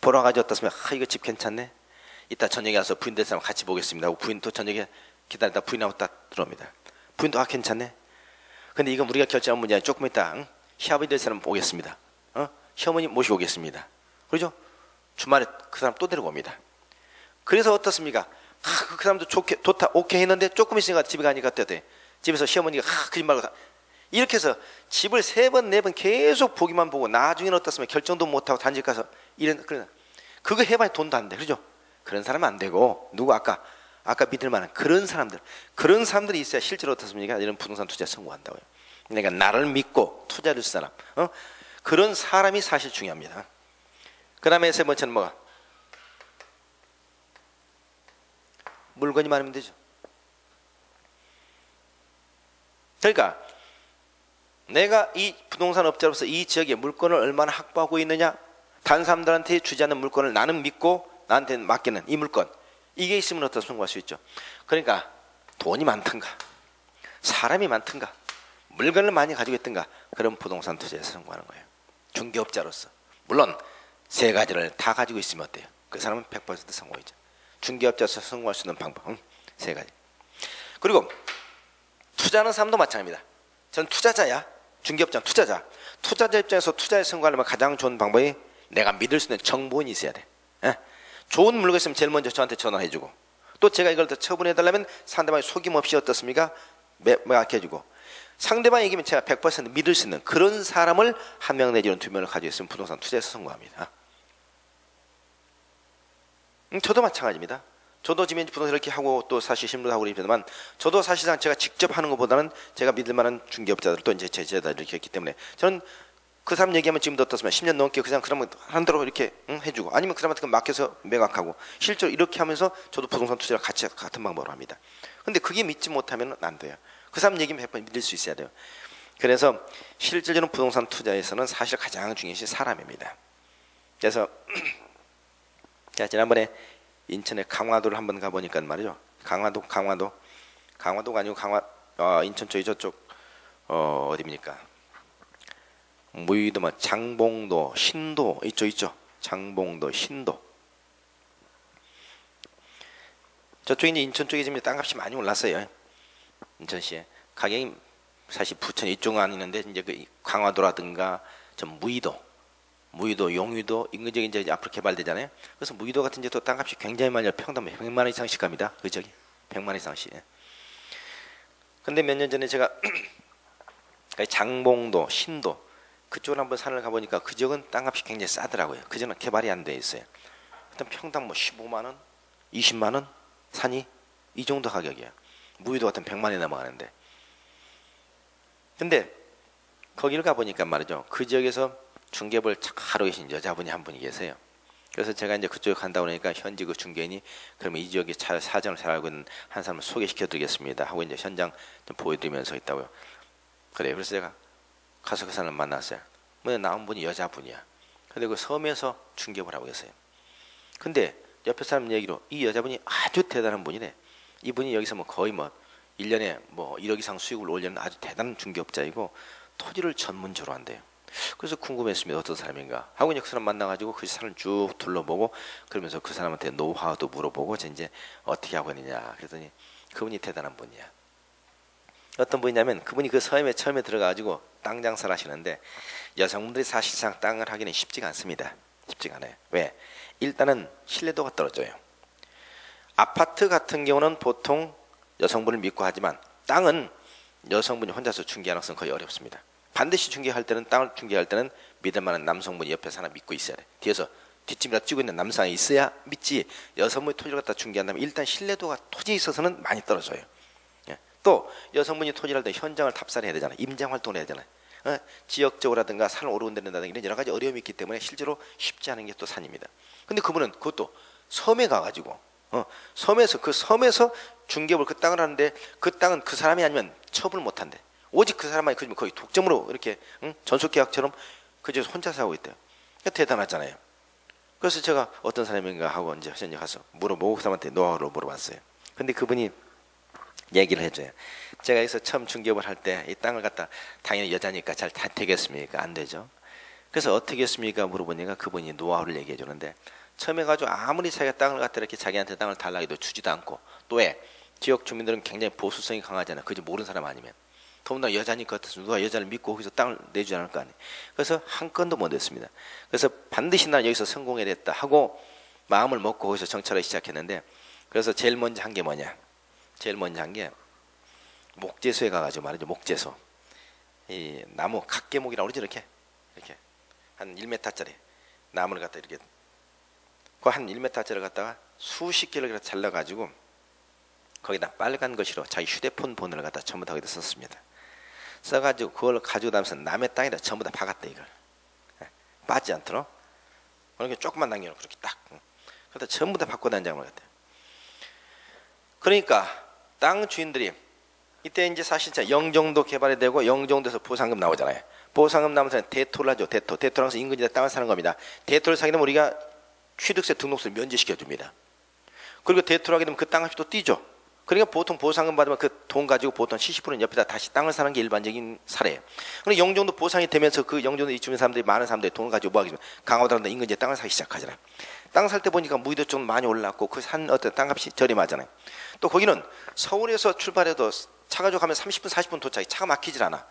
S1: 보러 와가지고 어떻습니까? 이거 집 괜찮네? 이따 저녁에 와서 부인 될 사람 같이 보겠습니다 하고 부인 또 저녁에 기다리다 부인하고 딱 들어옵니다. 부인도 괜찮네? 근데 이건 우리가 결정한 문제 아니야. 조금 이따 시아버지 될 사람 보겠습니다. 시어머니 모시고 오겠습니다. 그러죠? 주말에 그 사람 또 데리고 옵니다. 그래서 어떻습니까? 그 사람도 좋다 오케이 했는데 조금 있으니까 집에 가니까 어때? 집에서 시어머니가 거짓말로 이렇게 해서 집을 3번 4번 계속 보기만 보고 나중에는 어떻습니까? 결정도 못하고 단지 가서 그거 해봐야 돈도 안 돼. 그죠? 그런 사람은 안 되고, 누구 아까 믿을 만한 그런 사람들이 있어야 실제로 어떻습니까? 이런 부동산 투자에 성공한다고요. 그러니까 나를 믿고 투자를 쓸 사람, 그런 사람이 사실 중요합니다. 그 다음에 3번째는 뭐가? 물건이 많으면 되죠. 그러니까 내가 이 부동산 업자로서 이 지역에 물건을 얼마나 확보하고 있느냐, 다른 사람들한테 주지 않는 물건을 나는 믿고 나한테 맡기는 이 물건, 이게 있으면 어떻게 성공할 수 있죠. 그러니까 돈이 많든가 사람이 많든가 물건을 많이 가지고 있든가 그런 부동산 투자에서 성공하는 거예요. 중개업자로서. 물론 3가지를 다 가지고 있으면 어때요? 그 사람은 100% 성공이죠. 중개업자로서 성공할 수 있는 방법 3가지. 그리고 투자하는 사람도 마찬가지입니다. 저는 투자자야. 중개업자는 투자자. 투자자 입장에서 투자에 성공하려면 가장 좋은 방법이 내가 믿을 수 있는 정보원이 있어야 돼. 좋은 물건 있으면 제일 먼저 저한테 전화해주고, 또 제가 이걸 더 처분해달라면 상대방이 속임없이 어떻습니까? 매각해주고, 상대방이 얘기면 제가 100% 믿을 수 있는 그런 사람을 1명 내지는 2명을 가지고 있으면 부동산 투자에서 성공합니다. 저도 마찬가지입니다. 저도 지금 부동산 이렇게 하고 또 사실 실무도 하고 그러지만, 저도 사실상 제가 직접 하는 것보다는 제가 믿을 만한 중개업자들 또 이제 제자들 이렇게 했기 때문에 저는 그 사람 얘기하면 지금도 어떻습니까? 10년 넘게 그냥 그러면 하는 대로 이렇게 해주고, 아니면 그 사람한테 맡겨서 매각하고, 실제로 이렇게 하면서 저도 부동산 투자를 같은 방법으로 합니다. 근데 그게 믿지 못하면 안 돼요. 그 사람 얘기면 100번 믿을 수 있어야 돼요. 그래서 실질적으로 부동산 투자에서는 사실 가장 중요한 것이 사람입니다. 그래서 자, 지난번에 인천의 강화도를 한번 가보니까 말이죠. 강화도가 아니고 인천 쪽이 저쪽 어디입니까? 무의도, 장봉도, 신도 있죠. 장봉도, 신도. 저쪽에 이제 인천 쪽에 지금 땅값이 많이 올랐어요. 인천시에 가격이 사실 부천 이쪽은 아니는데 이제 그 강화도라든가 좀 무의도, 용의도 인근적인 이제 앞으로 개발되잖아요. 그래서 무의도 같은 데도 땅값이 굉장히 많이 평당 100만 원 이상씩 갑니다. 그 저기 100만 원 이상씩. 근데 몇 년 전에 제가 장봉도, 신도 그쪽으로 한번 산을 가보니까 그 지역은 땅값이 굉장히 싸더라고요. 그 지역은 개발이 안 돼 있어요. 일단 평당 15만 원, 20만 원 산이 이 정도 가격이야. 무의도 같은 100만 원이 넘어가는데. 근데 거기를 가보니까 말이죠. 그 지역에서 중개업을 하고 계신 여자분이 한 분이 계세요. 그래서 제가 이제 그쪽에 간다 그러니까 현지 그 중개인이 그러면 이 지역에 사정을 잘 알고 있는 한 사람을 소개시켜 드리겠습니다 하고 이제 현장 좀 보여드리면서 있다고요. 그래요. 그래서 제가 가서 그 사람을 만났어요. 나온 분이 여자분이야. 근데 그 섬에서 중개업을 하고 계세요. 근데 옆에 사람 얘기로 이 여자분이 아주 대단한 분이래. 이분이 여기서 거의 1년에 1억 이상 수익을 올리는 아주 대단한 중개업자이고 토지를 전문적으로 한대요. 그래서 궁금했습니다. 어떤 사람인가 하고 이제 그 사람 만나가지고 그 산을 쭉 둘러보고 그러면서 그 사람한테 노하우도 물어보고 이제 어떻게 하고 있느냐 그랬더니 그분이 대단한 분이야. 어떤 분이냐면 그분이 그 섬에 처음에 들어가가지고 땅 장사를 하시는데 여성분들이 사실상 땅을 하기는 쉽지가 않습니다. 쉽지가 않아요. 왜? 일단은 신뢰도가 떨어져요. 아파트 같은 경우는 보통 여성분을 믿고 하지만 땅은 여성분이 혼자서 중개하는 것은 거의 어렵습니다. 반드시 중개할 때는 땅을 중개할 때는 믿을 만한 남성분이 옆에서 하나 믿고 있어야 돼. 뒤에서 뒷짐이라 찌고 있는 남성이 있어야 믿지. 여성분이 토지를 갖다 중개한다면 일단 신뢰도가 토지에 있어서는 많이 떨어져요. 예. 또 여성분이 토지를 할 때 현장을 탑사를 해야 되잖아요. 임장 활동을 해야 되잖아요. 지역적으로라든가 산을 오르는다든가 이런 여러 가지 어려움이 있기 때문에 실제로 쉽지 않은 게 또 산입니다. 근데 그분은 그것도 섬에 가가지고 섬에서 그 섬에서 중개업을 그 땅을 하는데 그 땅은 그 사람이 아니면 처분을 못한대. 오직 그 사람만이 그러면 거의 독점으로 이렇게 전속계약처럼 그저 혼자서 하고 있대요. 대단하잖아요. 그래서 제가 어떤 사람인가 하고 이제 현장 가서 물어보고 그 사람한테 노하우를 물어봤어요. 근데 그분이 얘기를 해줘요. 제가 여기서 처음 중개업을 할 때 이 땅을 갖다 당연히 여자니까 잘 되겠습니까? 안 되죠. 그래서 어떻게 했습니까? 물어보니까 그분이 노하우를 얘기해 주는데 처음에 가지고 아무리 자기가 땅을 갖다 이렇게 자기한테 땅을 달라고 해도 주지도 않고 또 왜? 지역 주민들은 굉장히 보수성이 강하잖아요. 그저 모르는 사람 아니면. 더군다나 여자니까 누가 여자를 믿고 거기서 땅을 내주지 않을 거 아니에요. 그래서 한 건도 못 냈습니다. 그래서 반드시 난 여기서 성공해야 됐다 하고 마음을 먹고 거기서 정찰을 시작했는데 그래서 제일 먼저 한 게 뭐냐? 제일 먼저 한 게 목재소에 가가지고 말이죠. 목재소. 이 나무 각개목이라고 그러죠. 이렇게 한 1m짜리 나무를 갖다 이렇게 그 한 1m짜리를 갖다가 수십 개를 잘라가지고 거기다 빨간 것으로 자기 휴대폰 번호를 갖다 전부 다 거기다 썼습니다. 써가지고 그걸 가지고 다니면서 남의 땅에다 전부 다 박았대 이걸. 빠지지 않도록. 이렇게 조금만 남겨놓고 그렇게 딱. 그러다 전부 다 바꿔 다니는 장을 같아요. 그러니까 땅 주인들이 이때 이제 사실상 영종도 개발이 되고 영종도에서 보상금 나오잖아요. 보상금 나오면서 대토를 하죠. 대토를 하면서 인근지대 땅을 사는 겁니다. 대토를 사게 되면 우리가 취득세 등록세를 면제시켜 줍니다. 그리고 대토를 하게 되면 그 땅값이 또 뛰죠. 그러니까 보통 보상금 받으면 그 돈 가지고 보통 70%는 옆에다 다시 땅을 사는 게 일반적인 사례예요. 그런데 영종도 보상이 되면서 그 영종도 이주민 사람들이 많은 사람들이 돈을 가지고 뭐 하겠습니까? 강화도라든가 인근지대 땅을 사기 시작하잖아요. 땅 살 때 보니까 무의도 좀 많이 올랐고 그 산 어떤 땅값이 저렴하잖아요. 또 거기는 서울에서 출발해도 차 가지고 가면 30분 40분 도착이 차가 막히질 않아.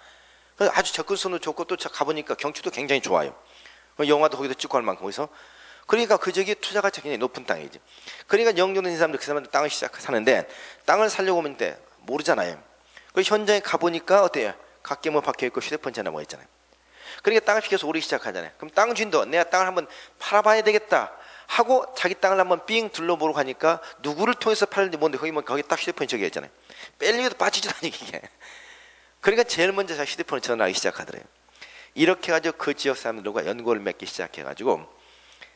S1: 아주 접근성도 좋고 또 가보니까 경치도 굉장히 좋아요. 영화도 거기서 찍고 할 만큼 거기서. 그러니까 그 지역이 투자 가치가 굉장히 높은 땅이지. 그러니까 영종도 있는 사람들 그 사람들 땅을 사는데 땅을 살려고 하면 때 모르잖아요. 그 현장에 가보니까 어때요? 각개뭐 박혀 있고 휴대폰 전화가 있잖아요. 그러니까 땅을 계속 오르기 시작하잖아요. 그럼 땅 주인도 내가 땅을 한번 팔아봐야 되겠다 하고 자기 땅을 한번 삥 둘러보러 가니까 누구를 통해서 팔는지 뭔데 거기 딱 휴대폰이 적혀 있잖아요. 뺄려도 빠지지도 않아요 이게. 그러니까 제일 먼저 자기 휴대폰을 전화하기 시작하더래요. 이렇게 해가지고 그 지역 사람들과 연고를 맺기 시작해가지고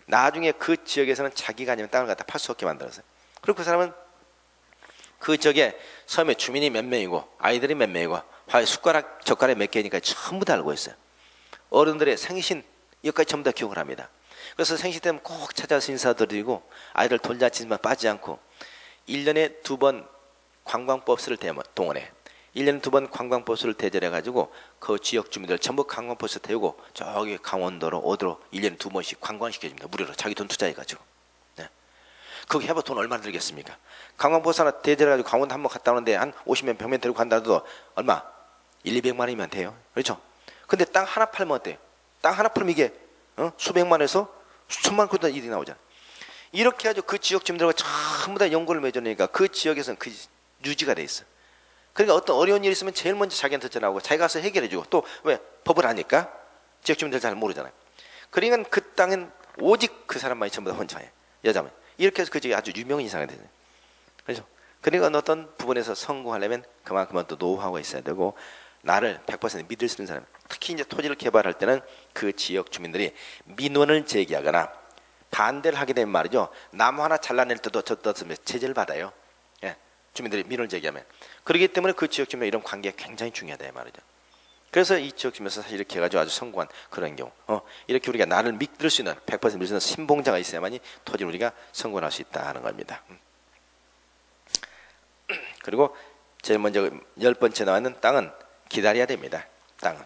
S1: 나중에 그 지역에서는 자기가 아니면 땅을 갖다 팔 수 없게 만들었어요. 그리고 그 사람은 그 지역에 섬에 주민이 몇 명이고 아이들이 몇 명이고 숟가락 젓가락 몇 개니까 전부 다 알고 있어요. 어른들의 생신 여기까지 전부 다 기억을 합니다. 그래서 생신 때면 꼭 찾아서 인사드리고 아이들 돌잔치만 빠지지 않고 1년에 2번 관광버스를 동원해. 1년에 2번 관광버스를 대절해가지고 그 지역 주민들 전부 관광버스 태우고 저기 강원도로 어디로 1년에 2번씩 관광시켜줍니다. 무료로 자기 돈 투자해가지고. 네. 그거 해봐 돈 얼마나 들겠습니까? 관광버스 하나 대절해가지고 강원도 한번 갔다 오는데 한 50명 100명 데리고 간다도 얼마? 1,200만 원이면 돼요. 그렇죠? 근데 땅 하나 팔면 어때요? 땅 하나 팔면 이게 수백만 원에서 수천만 원까지 일이 나오잖아요. 이렇게 해가지고 그 지역 주민들과 전부 다 연고를 맺어내니까 그 지역에서는 그 유지가 돼 있어. 그러니까 어떤 어려운 일이 있으면 제일 먼저 자기한테 전화하고 자기가 가서 해결해주고 또 왜 법을 아니까 지역 주민들 잘 모르잖아요. 그러니까 그 땅은 오직 그 사람만이 전부 다 혼자예요. 여자만. 이렇게 해서 그 지역이 아주 유명한 이상이 되죠. 그렇죠? 그러니까 어떤 부분에서 성공하려면 그만큼은 또 노하우가 있어야 되고 나를 100% 믿을 수 있는 사람. 특히 이제 토지를 개발할 때는 그 지역 주민들이 민원을 제기하거나 반대를 하게 되면 말이죠. 나무 하나 잘라낼 때도 제재를 받아요. 예, 주민들이 민원을 제기하면. 그렇기 때문에 그 지역 주민의 이런 관계가 굉장히 중요하다 말이죠. 그래서 이 지역 주민에서 사실 이렇게 해가지고 아주 성공한 그런 경우, 이렇게 우리가 나를 믿을 수 있는 100% 믿을 수 있는 신봉자가 있어야만이 토지를 우리가 성공할 수 있다 하는 겁니다. 그리고 제일 먼저 10번째 나와 있는 땅은 기다려야 됩니다. 땅은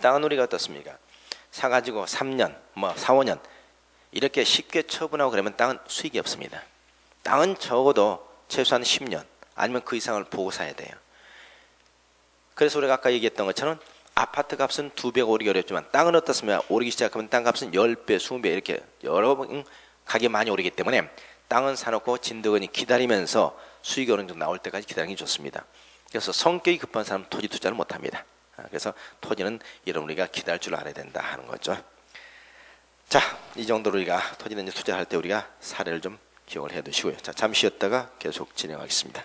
S1: 땅은 우리가 어떻습니까? 사가지고 3년, 4, 5년 이렇게 쉽게 처분하고 그러면 땅은 수익이 없습니다. 땅은 적어도 최소한 10년 아니면 그 이상을 보고 사야 돼요. 그래서 우리가 아까 얘기했던 것처럼 아파트 값은 2배가 오르기 어렵지만 땅은 어떻습니까? 오르기 시작하면 땅 값은 10배, 20배 이렇게 여러 번 가격이 많이 오르기 때문에 땅은 사놓고 진드건이 기다리면서 수익이 어느 정도 나올 때까지 기다리는 게 좋습니다. 그래서 성격이 급한 사람은 토지 투자를 못합니다. 그래서 토지는 이런 우리가 기다릴 줄 알아야 된다 하는 거죠. 자, 이 정도로 우리가 토지는 투자할 때 우리가 사례를 좀 기억을 해 두시고요. 자, 잠시 쉬었다가 계속 진행하겠습니다.